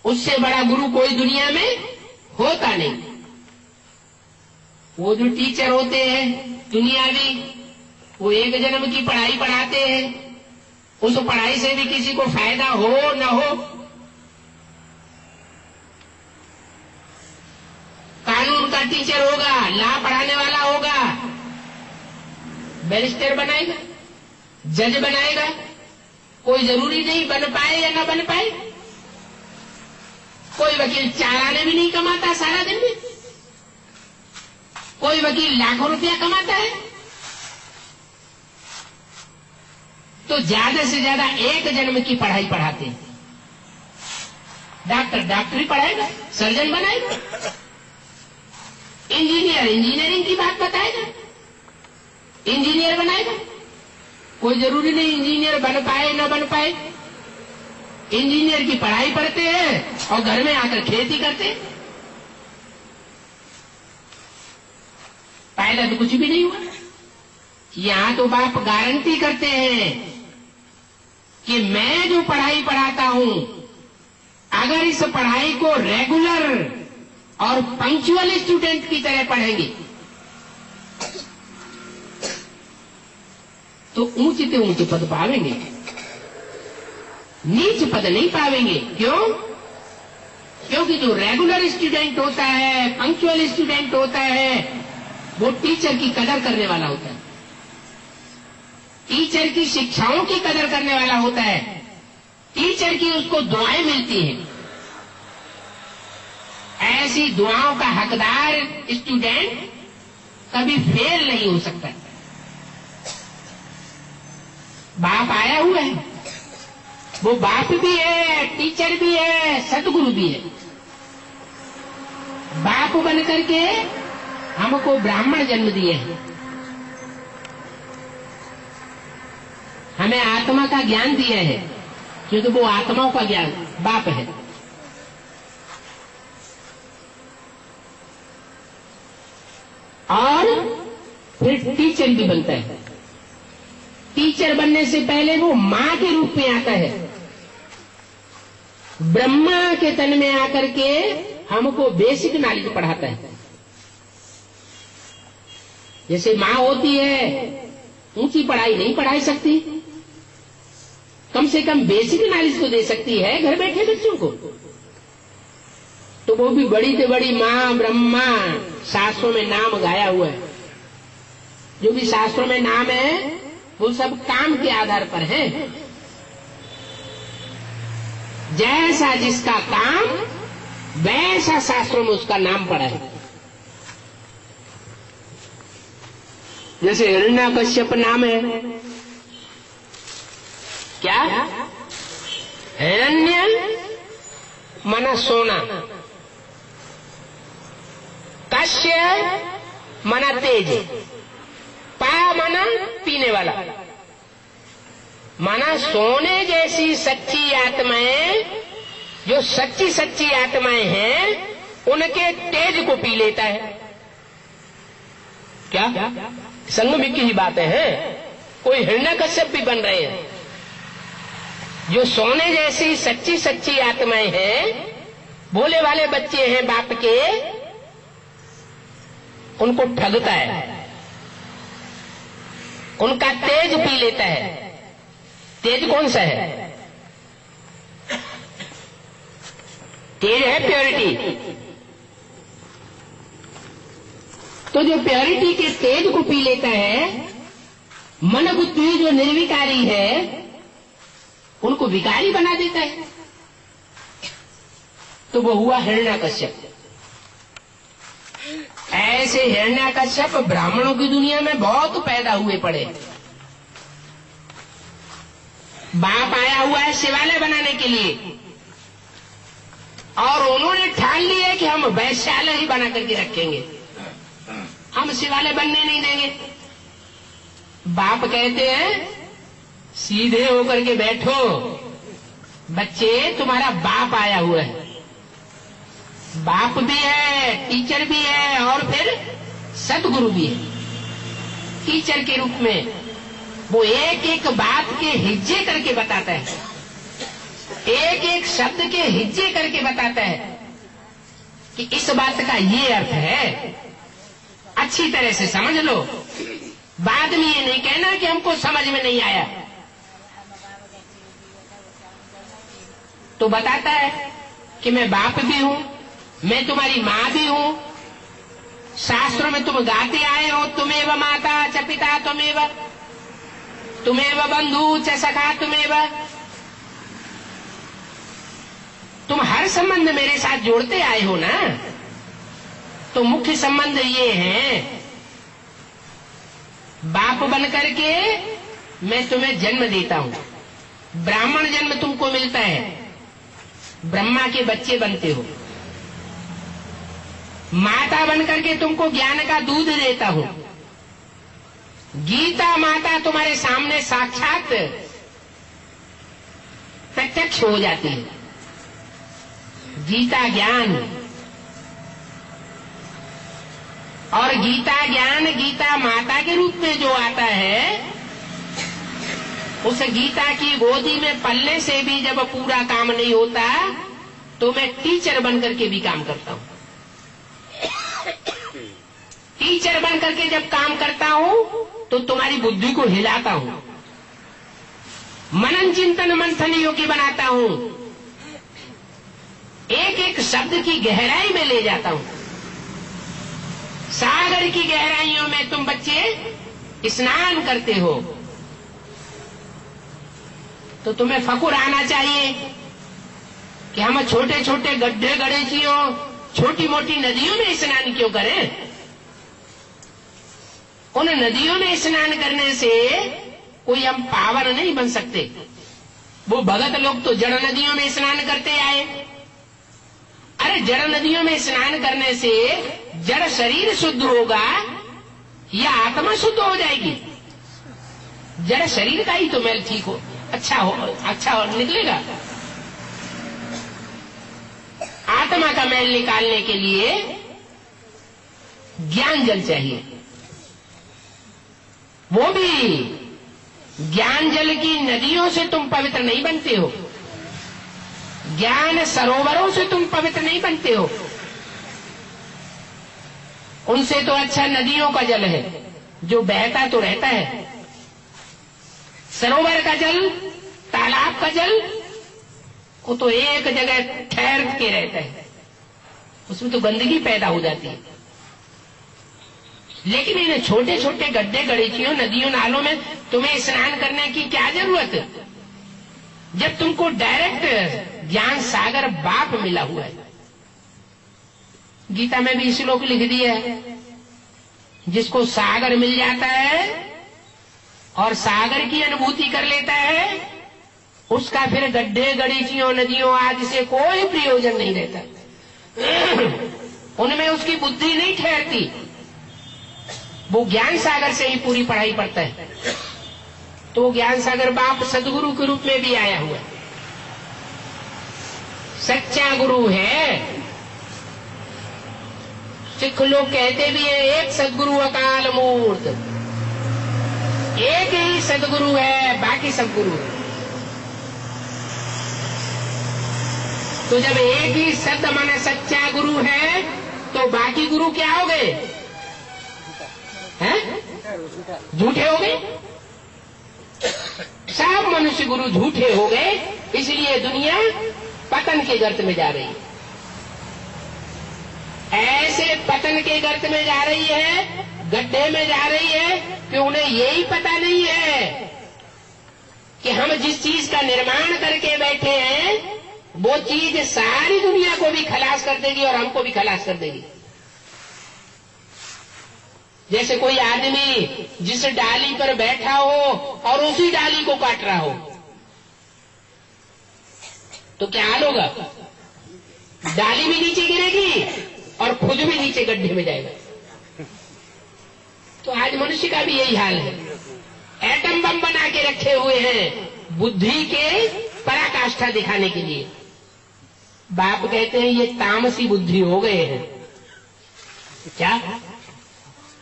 उससे बड़ा गुरु कोई दुनिया में होता नहीं। वो जो टीचर होते हैं दुनियावी, वो एक जन्म की पढ़ाई पढ़ाते हैं, उस पढ़ाई से भी किसी को फायदा हो न हो। कानून का टीचर होगा, लॉ पढ़ाने वाला होगा, बैरिस्टर बनाएगा, जज बनाएगा, कोई जरूरी नहीं बन पाए या न बन पाए। कोई वकील 4 आने भी नहीं कमाता सारा दिन में, कोई वकील लाखों रुपया कमाता है। तो ज्यादा से ज्यादा एक जन्म की पढ़ाई पढ़ाते हैं। डॉक्टर डॉक्टरी पढ़ाएगा, सर्जन बनाएगा, इंजीनियर इंजीनियरिंग की बात बताएगा, इंजीनियर बनाएगा। कोई जरूरी नहीं इंजीनियर बन पाए न बन पाए। इंजीनियर की पढ़ाई पढ़ते हैं और घर में आकर खेती करते हैं। फायदा तो कुछ भी नहीं हुआ। यहां तो बाप गारंटी करते हैं कि मैं जो पढ़ाई पढ़ाता हूं, अगर इस पढ़ाई को रेगुलर और पंक्चुअल स्टूडेंट की तरह पढ़ेंगे तो ऊंचे से ऊंचे पद पावेंगे, नीच पद नहीं पावेंगे। क्यों? क्योंकि जो रेगुलर स्टूडेंट होता है, पंक्चुअल स्टूडेंट होता है, वो टीचर की कदर करने वाला होता है, टीचर की शिक्षाओं की कदर करने वाला होता है, टीचर की उसको दुआएं मिलती हैं। ऐसी दुआओं का हकदार स्टूडेंट कभी फेल नहीं हो सकता। बाप आया हुआ है, वो बाप भी है, टीचर भी है, सदगुरु भी है। बाप बन करके हमको ब्राह्मण जन्म दिए हैं, हमें आत्मा का ज्ञान दिया है, क्योंकि वो आत्माओं का ज्ञान बाप है। और फिर टीचर भी बनता है। टीचर बनने से पहले वो मां के रूप में आता है, ब्रह्मा के तन में आकर के हमको बेसिक नॉलेज पढ़ाता है। जैसे मां होती है, ऊंची पढ़ाई नहीं पढ़ा सकती, कम से कम बेसिक नॉलेज तो दे सकती है घर बैठे बच्चों को। तो वो भी बड़ी से बड़ी मां ब्रह्मा, शास्त्रों में नाम गाया हुआ है। जो भी शास्त्रों में नाम है वो सब काम के आधार पर है। जैसा जिसका काम वैसा शास्त्रों में उसका नाम पड़ा है। जैसे हिरण्यकश्यप नाम है, क्या? हिरण्य माना सोना, कश्य माना तेज, पा माना पीने वाला, माना सोने जैसी सच्ची आत्माएं, जो सच्ची सच्ची आत्माएं हैं, उनके तेज को पी लेता है। क्या? संगम की ही बातें हैं। कोई हिरण्यकश्यप भी बन रहे हैं। जो सोने जैसी सच्ची सच्ची आत्माएं हैं, भोले वाले बच्चे हैं बाप के, उनको ठगता है, उनका तेज पी लेता है। तेज कौन सा है? तेज है प्योरिटी। तो जो प्योरिटी के तेज को पी लेता है, मन बुद्धि जो निर्विकारी है उनको विकारी बना देता है। तो वो हुआ हिरण्यकश्यप। ऐसे हिरण्यकश्यप ब्राह्मणों की दुनिया में बहुत पैदा हुए पड़े। बाप आया हुआ है शिवालय बनाने के लिए, और उन्होंने ठान लिया कि हम वैश्यालय ही बना करके रखेंगे, हम शिवालय बनने नहीं देंगे। बाप कहते हैं सीधे होकर के बैठो बच्चे, तुम्हारा बाप आया हुआ है। बाप भी है, टीचर भी है, और फिर सदगुरु भी है। टीचर के रूप में वो एक एक बात के हिज्जे करके बताता है, एक एक शब्द के हिज्जे करके बताता है कि इस बात का ये अर्थ है, अच्छी तरह से समझ लो। बाद में ये नहीं कहना कि हमको समझ में नहीं आया। तो बताता है कि मैं बाप भी हूं, मैं तुम्हारी मां भी हूं। शास्त्रों में तुम गाते आए हो, तुमेव माता च पिता तुमेव, तुमेव बंधु च सखा तुमेव। तुम हर संबंध मेरे साथ जोड़ते आए हो ना। तो मुख्य संबंध ये है, बाप बन करके मैं तुम्हें जन्म देता हूं। ब्राह्मण जन्म तुमको मिलता है, ब्रह्मा के बच्चे बनते हो। माता बन करके तुमको ज्ञान का दूध देता हूं। गीता माता तुम्हारे सामने साक्षात प्रत्यक्ष हो जाती है। गीता ज्ञान और गीता ज्ञान गीता माता के रूप में जो आता है, उस गीता की गोदी में पलने से भी जब पूरा काम नहीं होता तो मैं टीचर बनकर के भी काम करता हूं। टीचर बनकर के जब काम करता हूं तो तुम्हारी बुद्धि को हिलाता हूं, मनन चिंतन मंथन योग्य बनाता हूं, एक एक शब्द की गहराई में ले जाता हूं। सागर की गहराइयों में तुम बच्चे स्नान करते हो तो तुम्हें फकुर आना चाहिए कि हम छोटे छोटे गड्ढे गड़ेचियों छोटी मोटी नदियों में स्नान क्यों करें। उन नदियों में स्नान करने से कोई हम पावन नहीं बन सकते। वो भगत लोग तो जड़ नदियों में स्नान करते आए। अरे जड़ नदियों में स्नान करने से जड़ शरीर शुद्ध होगा या आत्मा शुद्ध हो जाएगी? जड़ शरीर का ही तो मैल ठीक हो, अच्छा निकलेगा। आत्मा का मैल निकालने के लिए ज्ञान जल चाहिए। वो भी ज्ञान जल की नदियों से तुम पवित्र नहीं बनते हो, ज्ञान सरोवरों से तुम पवित्र नहीं बनते हो। उनसे तो अच्छा नदियों का जल है जो बहता तो रहता है। सरोवर का जल, तालाब का जल, वो तो एक जगह ठहर के रहता है, उसमें तो गंदगी पैदा हो जाती है। लेकिन इन छोटे छोटे गड्ढे गड़ीचियों नदियों नालों में तुम्हें स्नान करने की क्या जरूरत है, जब तुमको डायरेक्ट ज्ञान सागर बाप मिला हुआ है। गीता में भी श्लोक लिख दिया है, जिसको सागर मिल जाता है और सागर की अनुभूति कर लेता है, उसका फिर गड्ढे गड़ीचियों नदियों आदि से कोई प्रयोजन नहीं रहता। उनमें उसकी बुद्धि नहीं ठहरती। वो ज्ञान सागर से ही पूरी पढ़ाई पढ़ता है। तो ज्ञान सागर बाप सदगुरु के रूप में भी आया हुआ है, सच्चा गुरु है। सिख लोग कहते भी है एक सदगुरु अकाल मूर्त, एक ही सदगुरु है, बाकी सब गुरु है। तो जब एक ही सद माने सच्चा गुरु है तो बाकी गुरु क्या हो गए? झूठे हो गए। सब मनुष्य गुरु झूठे हो गए, इसलिए दुनिया पतन के गर्त में जा रही है। ऐसे पतन के गर्त में जा रही है, गड्ढे में जा रही है कि उन्हें यही पता नहीं है कि हम जिस चीज का निर्माण करके बैठे हैं वो चीज सारी दुनिया को भी खलास कर देगी और हमको भी खलास कर देगी। जैसे कोई आदमी जिस डाली पर बैठा हो और उसी डाली को काट रहा हो तो क्या हाल होगा? डाली भी नीचे गिरेगी और खुद भी नीचे गड्ढे में जाएगा। तो आज मनुष्य का भी यही हाल है। एटम बम बना के रखे हुए हैं बुद्धि के पराकाष्ठा दिखाने के लिए। बाप कहते हैं ये तामसी बुद्धि हो गए हैं। क्या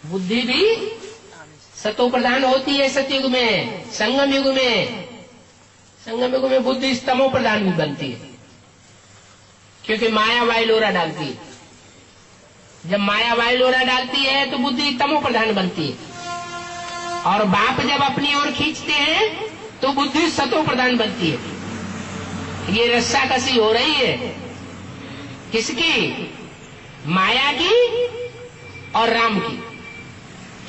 बुद्धि भी सतो प्रधान होती है सतयुग में, संगम युग में। संगम युग में बुद्धि स्तमो प्रधान भी बनती है, क्योंकि माया वाइलोरा डालती है। जब माया वाइलोरा डालती है तो बुद्धि तमो प्रधान बनती है, और बाप जब अपनी ओर खींचते हैं तो बुद्धि सतो प्रधान बनती है। ये रस्साकसी हो रही है किसकी? माया की और राम की।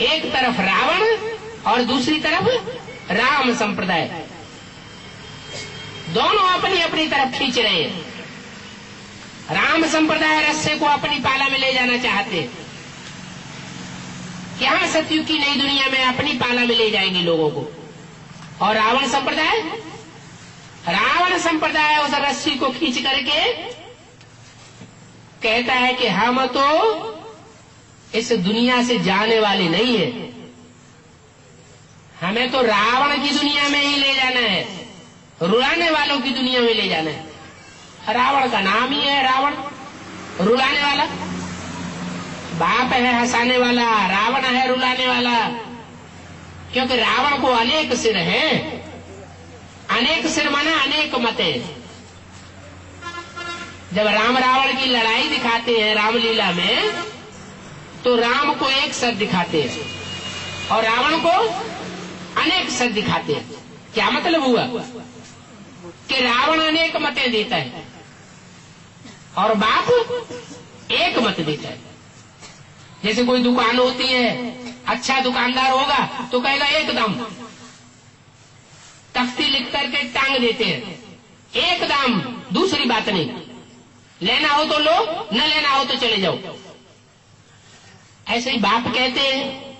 एक तरफ रावण और दूसरी तरफ राम संप्रदाय, दोनों अपनी अपनी तरफ खींच रहे हैं। राम संप्रदाय रस्से को अपनी पाला में ले जाना चाहते, क्या सतयुग की नई दुनिया में अपनी पाला में ले जाएंगे लोगों को। और रावण संप्रदाय उस रस्सी को खींच करके कहता है कि हम तो इस दुनिया से जाने वाले नहीं है, हमें तो रावण की दुनिया में ही ले जाना है, रुलाने वालों की दुनिया में ले जाना है। रावण का नाम ही है रावण, रुलाने वाला। बाप है हंसाने वाला, रावण है रुलाने वाला। क्योंकि रावण को अनेक सिर हैं, अनेक सिर माना अनेक मतें। जब राम रावण की लड़ाई दिखाते हैं रामलीला में, तो राम को एक सर दिखाते हैं और रावण को अनेक सर दिखाते हैं। क्या मतलब हुआ कि रावण अनेक मतें देता है और बाप एक मत देता है। जैसे कोई दुकान होती है, अच्छा दुकानदार होगा तो कहेगा एकदम, तख्ती लिख करके टांग देते हैं, एकदम, दूसरी बात नहीं, लेना हो तो लो, न लेना हो तो चले जाओ। ऐसे ही बाप कहते हैं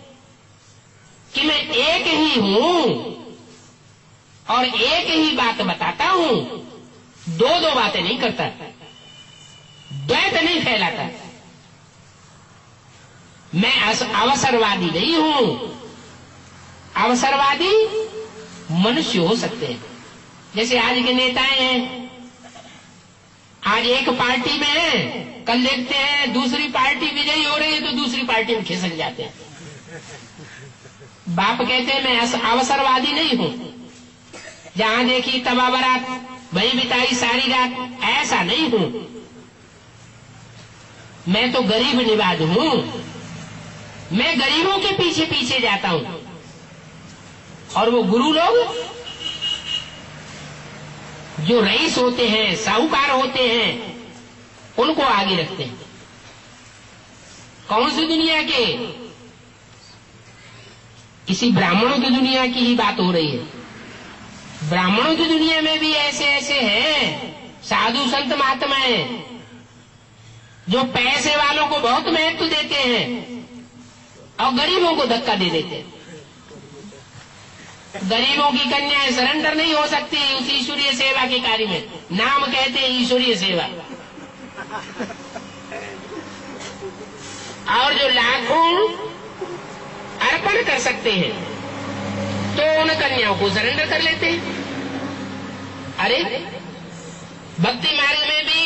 कि मैं एक ही हूं और एक ही बात बताता हूं, दो दो बातें नहीं करता, द्वैत नहीं फैलाता। मैं अवसरवादी नहीं हूं। अवसरवादी मनुष्य हो सकते हैं, जैसे आज के नेताएं हैं, आज एक पार्टी में है, कल देखते हैं दूसरी पार्टी विजयी हो रही है तो दूसरी पार्टी में खिसक जाते हैं। बाप कहते हैं मैं अवसरवादी नहीं हूं, जहां देखी तबा बरात, वही बिताई सारी रात, ऐसा नहीं हूं। मैं तो गरीब निवाज हूं, मैं गरीबों के पीछे पीछे जाता हूं और वो गुरु लोग जो रईस होते हैं, साहूकार होते हैं, उनको आगे रखते हैं। कौन सी दुनिया के? किसी ब्राह्मणों की दुनिया की ही बात हो रही है। ब्राह्मणों की दुनिया में भी ऐसे ऐसे हैं साधु संत महात्माएं जो पैसे वालों को बहुत महत्व देते हैं और गरीबों को धक्का दे देते हैं। गरीबों की कन्याएं सरेंडर नहीं हो सकती उस ईश्वरीय सेवा के कार्य में। नाम कहते हैं ईश्वरीय सेवा। और जो लाखों अर्पण कर सकते हैं तो उन कन्याओं को सरेंडर कर लेते हैं। अरे भक्ति मार्ग में भी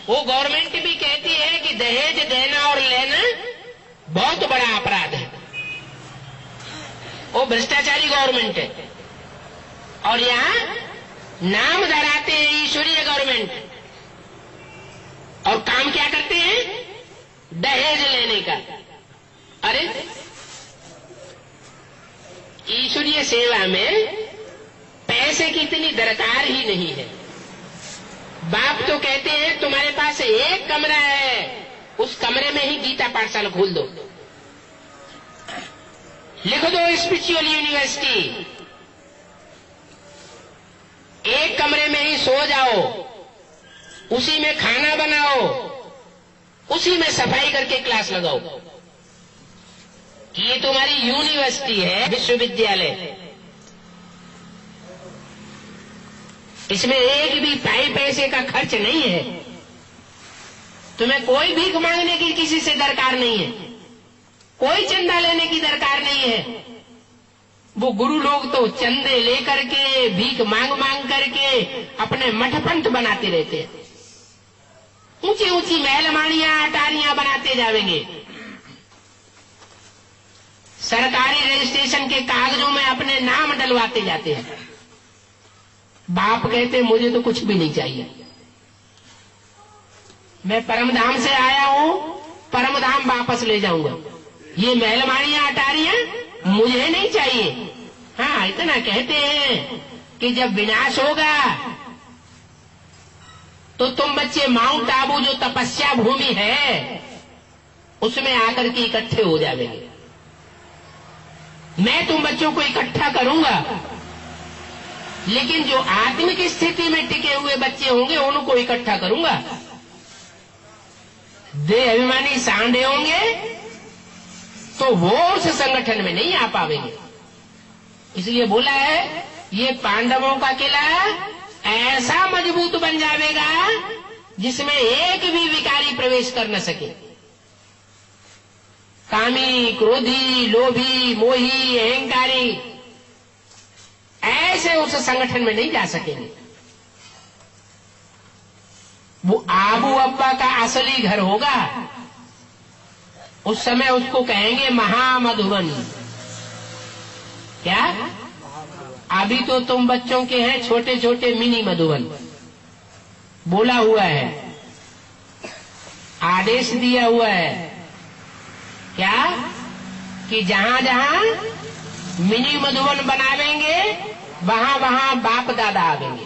वो गवर्नमेंट भी कहती है कि दहेज देना और लेना बहुत बड़ा अपराध है। वो भ्रष्टाचारी गवर्नमेंट है और यहाँ नाम धराते हैं ईश्वरीय गवर्नमेंट और काम क्या करते हैं? दहेज लेने का। अरे ईश्वरीय सेवा में पैसे की इतनी दरकार ही नहीं है। बाप तो कहते हैं तुम्हारे पास एक कमरा है, उस कमरे में ही गीता पाठशाला खोल दो, लिख दो स्पिरिचुअल यूनिवर्सिटी, एक कमरे में ही सो जाओ, उसी में खाना बनाओ, उसी में सफाई करके क्लास लगाओ। ये तुम्हारी यूनिवर्सिटी है, विश्वविद्यालय। इसमें एक भी पैसे का खर्च नहीं है। तुम्हें कोई भीख मांगने की किसी से दरकार नहीं है, कोई चंदा लेने की दरकार नहीं है। वो गुरु लोग तो चंदे लेकर के, भीख मांग मांग करके अपने मठपंथ बनाते रहते हैं। ऊंची ऊंची महलमाड़ियां अटारियां बनाते जाएंगे, सरकारी रजिस्ट्रेशन के कागजों में अपने नाम डलवाते जाते हैं। बाप कहते मुझे तो कुछ भी नहीं चाहिए, मैं परमधाम से आया हूं, परमधाम वापस ले जाऊंगा। ये महलमाड़ियां अटारियां मुझे नहीं चाहिए। हाँ, इतना कहते हैं कि जब विनाश होगा तो तुम बच्चे माउंट आबू जो तपस्या भूमि है उसमें आकर के इकट्ठे हो जाएंगे। मैं तुम बच्चों को इकट्ठा करूंगा, लेकिन जो आत्मिक स्थिति में टिके हुए बच्चे होंगे उनको इकट्ठा करूंगा। देह अभिमानी सांडे होंगे तो वो उस संगठन में नहीं आ पाएंगे। इसलिए बोला है ये पांडवों का किला ऐसा मजबूत बन जाएगा जिसमें एक भी विकारी प्रवेश कर न सके। कामी, क्रोधी, लोभी, मोही, अहंकारी ऐसे उस संगठन में नहीं जा सकेंगे। वो आबू अब्बा का असली घर होगा। उस समय उसको कहेंगे महामधुवन। क्या? अभी तो तुम बच्चों के हैं छोटे छोटे मिनी मधुवन। बोला हुआ है, आदेश दिया हुआ है, क्या? कि जहां जहां मिनी मधुवन बनावेंगे वहां वहां बाप दादा आवेंगे।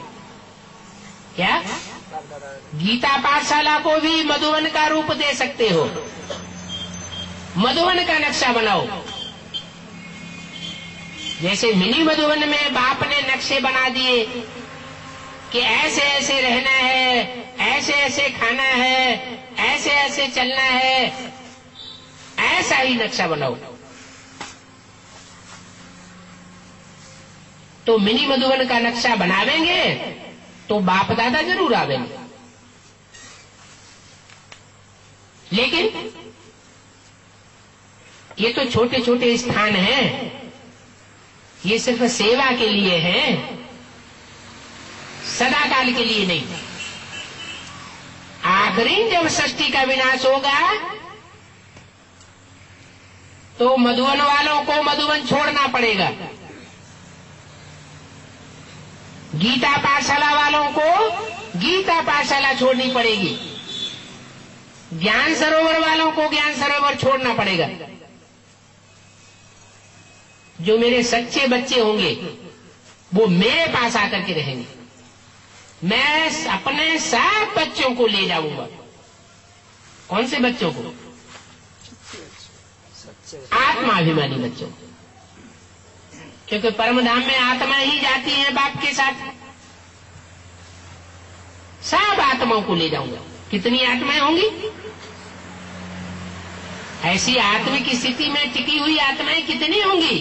क्या? गीता पाठशाला को भी मधुवन का रूप दे सकते हो। मधुवन का नक्शा बनाओ। जैसे मिनी मधुवन में बाप ने नक्शे बना दिए कि ऐसे ऐसे रहना है, ऐसे ऐसे खाना है, ऐसे ऐसे चलना है, ऐसा ही नक्शा बनाओ। तो मिनी मधुवन का नक्शा बनावेंगे तो बाप दादा जरूर आवेंगे। लेकिन ये तो छोटे छोटे स्थान हैं, ये सिर्फ सेवा के लिए हैं, सदा काल के लिए नहीं। आखिरी जब सृष्टि का विनाश होगा तो मधुवन वालों को मधुवन छोड़ना पड़ेगा, गीता पाठशाला वालों को गीता पाठशाला छोड़नी पड़ेगी, ज्ञान सरोवर वालों को ज्ञान सरोवर छोड़ना पड़ेगा। जो मेरे सच्चे बच्चे होंगे वो मेरे पास आकर के रहेंगे। मैं अपने सब बच्चों को ले जाऊंगा। कौन से बच्चों को? आत्माभिमानी बच्चों, क्योंकि परम धाम में आत्मा ही जाती है बाप के साथ। सब आत्माओं को ले जाऊंगा। कितनी आत्माएं होंगी? ऐसी आत्मिक स्थिति में टिकी हुई आत्माएं कितनी होंगी?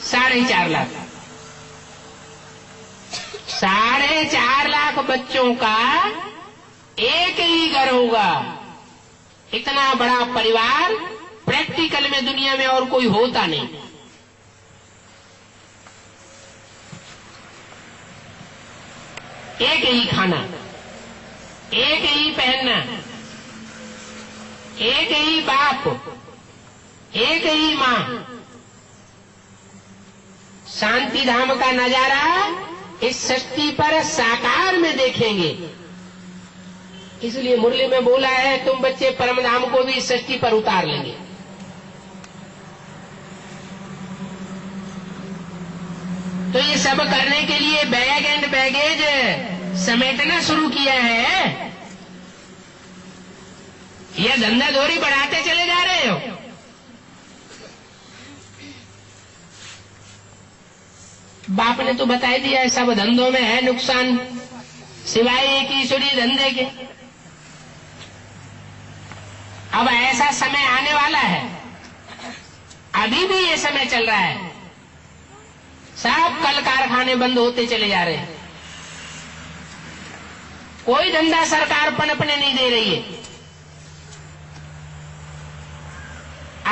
4.5 लाख। 4.5 लाख बच्चों का एक ही घर होगा। इतना बड़ा परिवार प्रैक्टिकल में दुनिया में और कोई होता नहीं। एक ही खाना, एक ही पहनना, एक ही बाप, एक ही मां। शांति धाम का नजारा इस सृष्टि पर साकार में देखेंगे। इसलिए मुरली में बोला है, तुम बच्चे परम धाम को भी इस सृष्टि पर उतार लेंगे। तो ये सब करने के लिए बैग एंड बैगेज समेटना शुरू किया है, या धंधा धोरी बढ़ाते चले जा रहे हो? बाप ने तो बता दिया है, सब धंधों में है नुकसान, सिवाय एक ईश्वरीय धंधे के। अब ऐसा समय आने वाला है, अभी भी ये समय चल रहा है, सब कल कारखाने बंद होते चले जा रहे हैं। कोई धंधा सरकार पनपने नहीं दे रही है।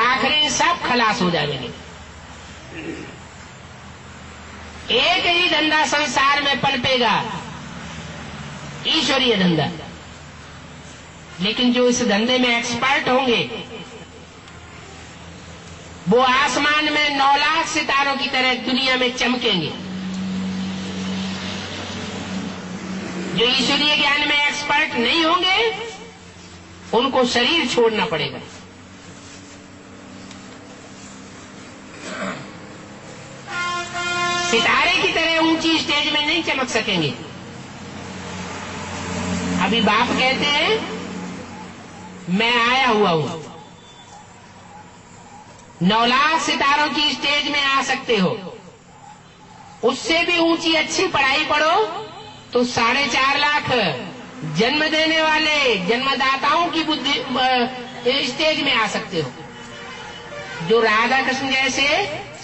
आखिरी सब खलास हो जाएंगे। एक ही धंधा संसार में पनपेगा, ईश्वरीय धंधा। लेकिन जो इस धंधे में एक्सपर्ट होंगे वो आसमान में 9 लाख सितारों की तरह दुनिया में चमकेंगे। जो ईश्वरीय ज्ञान में एक्सपर्ट नहीं होंगे उनको शरीर छोड़ना पड़ेगा। सितारे की तरह ऊंची स्टेज में नहीं चमक सकेंगे। अभी बाप कहते हैं मैं आया हुआ हूं, 9 लाख सितारों की स्टेज में आ सकते हो। उससे भी ऊंची अच्छी पढ़ाई पढ़ो तो 4.5 लाख जन्म देने वाले जन्मदाताओं की बुद्धि स्टेज में आ सकते हो, जो राधा कृष्ण जैसे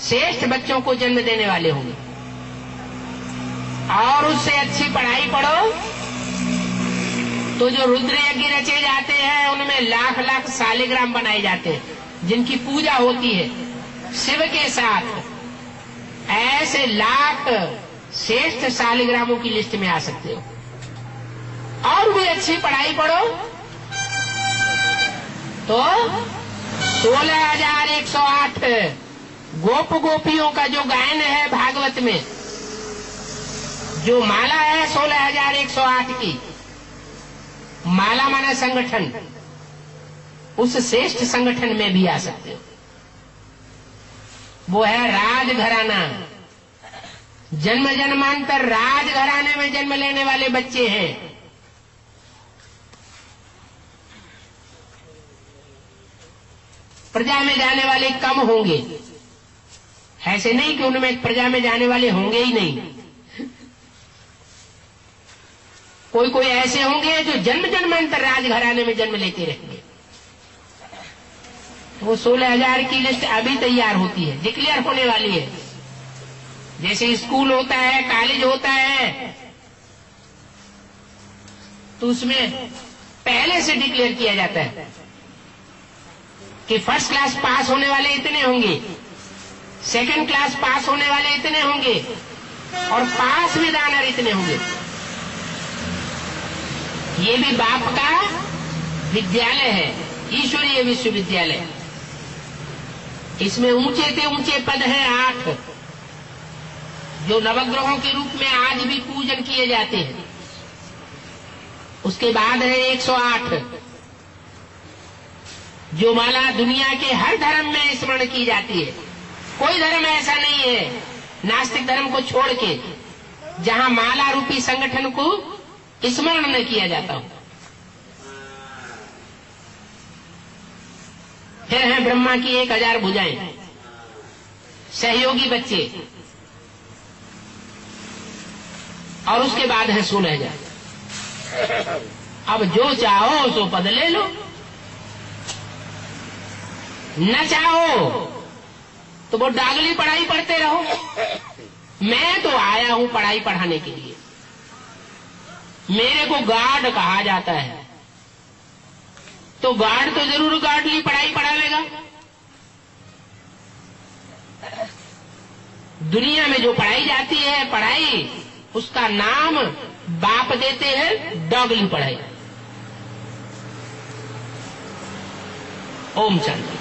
श्रेष्ठ बच्चों को जन्म देने वाले होंगे। और उससे अच्छी पढ़ाई पढ़ो तो जो रुद्र यज्ञ रचे जाते हैं उनमें लाख लाख शालिग्राम बनाए जाते हैं, जिनकी पूजा होती है शिव के साथ। ऐसे लाख श्रेष्ठ शालिग्रामों की लिस्ट में आ सकते हो। और भी अच्छी पढ़ाई पढ़ो तो 16,108 गोप गोपियों का जो गायन है भागवत में, जो माला है 16,108 की, माला माना संगठन, उस श्रेष्ठ संगठन में भी आ सकते हो। वो है राजघराना। जन्म जन्मांतर राजघराने में जन्म लेने वाले बच्चे हैं। प्रजा में जाने वाले कम होंगे, ऐसे नहीं कि उनमें प्रजा में जाने वाले होंगे ही नहीं। कोई कोई ऐसे होंगे जो जन्म जन्मांतर राजघराने में जन्म लेते रहेंगे। वो 16,000 की लिस्ट अभी तैयार होती है, डिक्लेयर होने वाली है। जैसे स्कूल होता है, कॉलेज होता है, तो उसमें पहले से डिक्लेयर किया जाता है कि फर्स्ट क्लास पास होने वाले इतने होंगे, सेकंड क्लास पास होने वाले इतने होंगे, और पास विद ऑनर इतने होंगे। ये भी बाप का विद्यालय है, ईश्वरीय विश्वविद्यालय। इसमें ऊंचे से ऊंचे पद हैं 8, जो नवग्रहों के रूप में आज भी पूजन किए जाते हैं। उसके बाद है 108, जो माला दुनिया के हर धर्म में स्मरण की जाती है। कोई धर्म ऐसा नहीं है, नास्तिक धर्म को छोड़ के, जहां माला रूपी संगठन को स्मरण न किया जाता हो। फिर है ब्रह्मा की 1000 भुजाएं, सहयोगी बच्चे, और उसके बाद है 16,000। अब जो चाहो सो पद ले लो, न चाहो तो वो डागली पढ़ाई पढ़ते रहो। मैं तो आया हूं पढ़ाई पढ़ाने के लिए, मेरे को गार्ड कहा जाता है, तो गार्ड तो जरूर गार्डली पढ़ाई पढ़ावेगा। दुनिया में जो पढ़ाई जाती है पढ़ाई, उसका नाम बाप देते हैं डॉगली पढ़ाई। ओम शांति।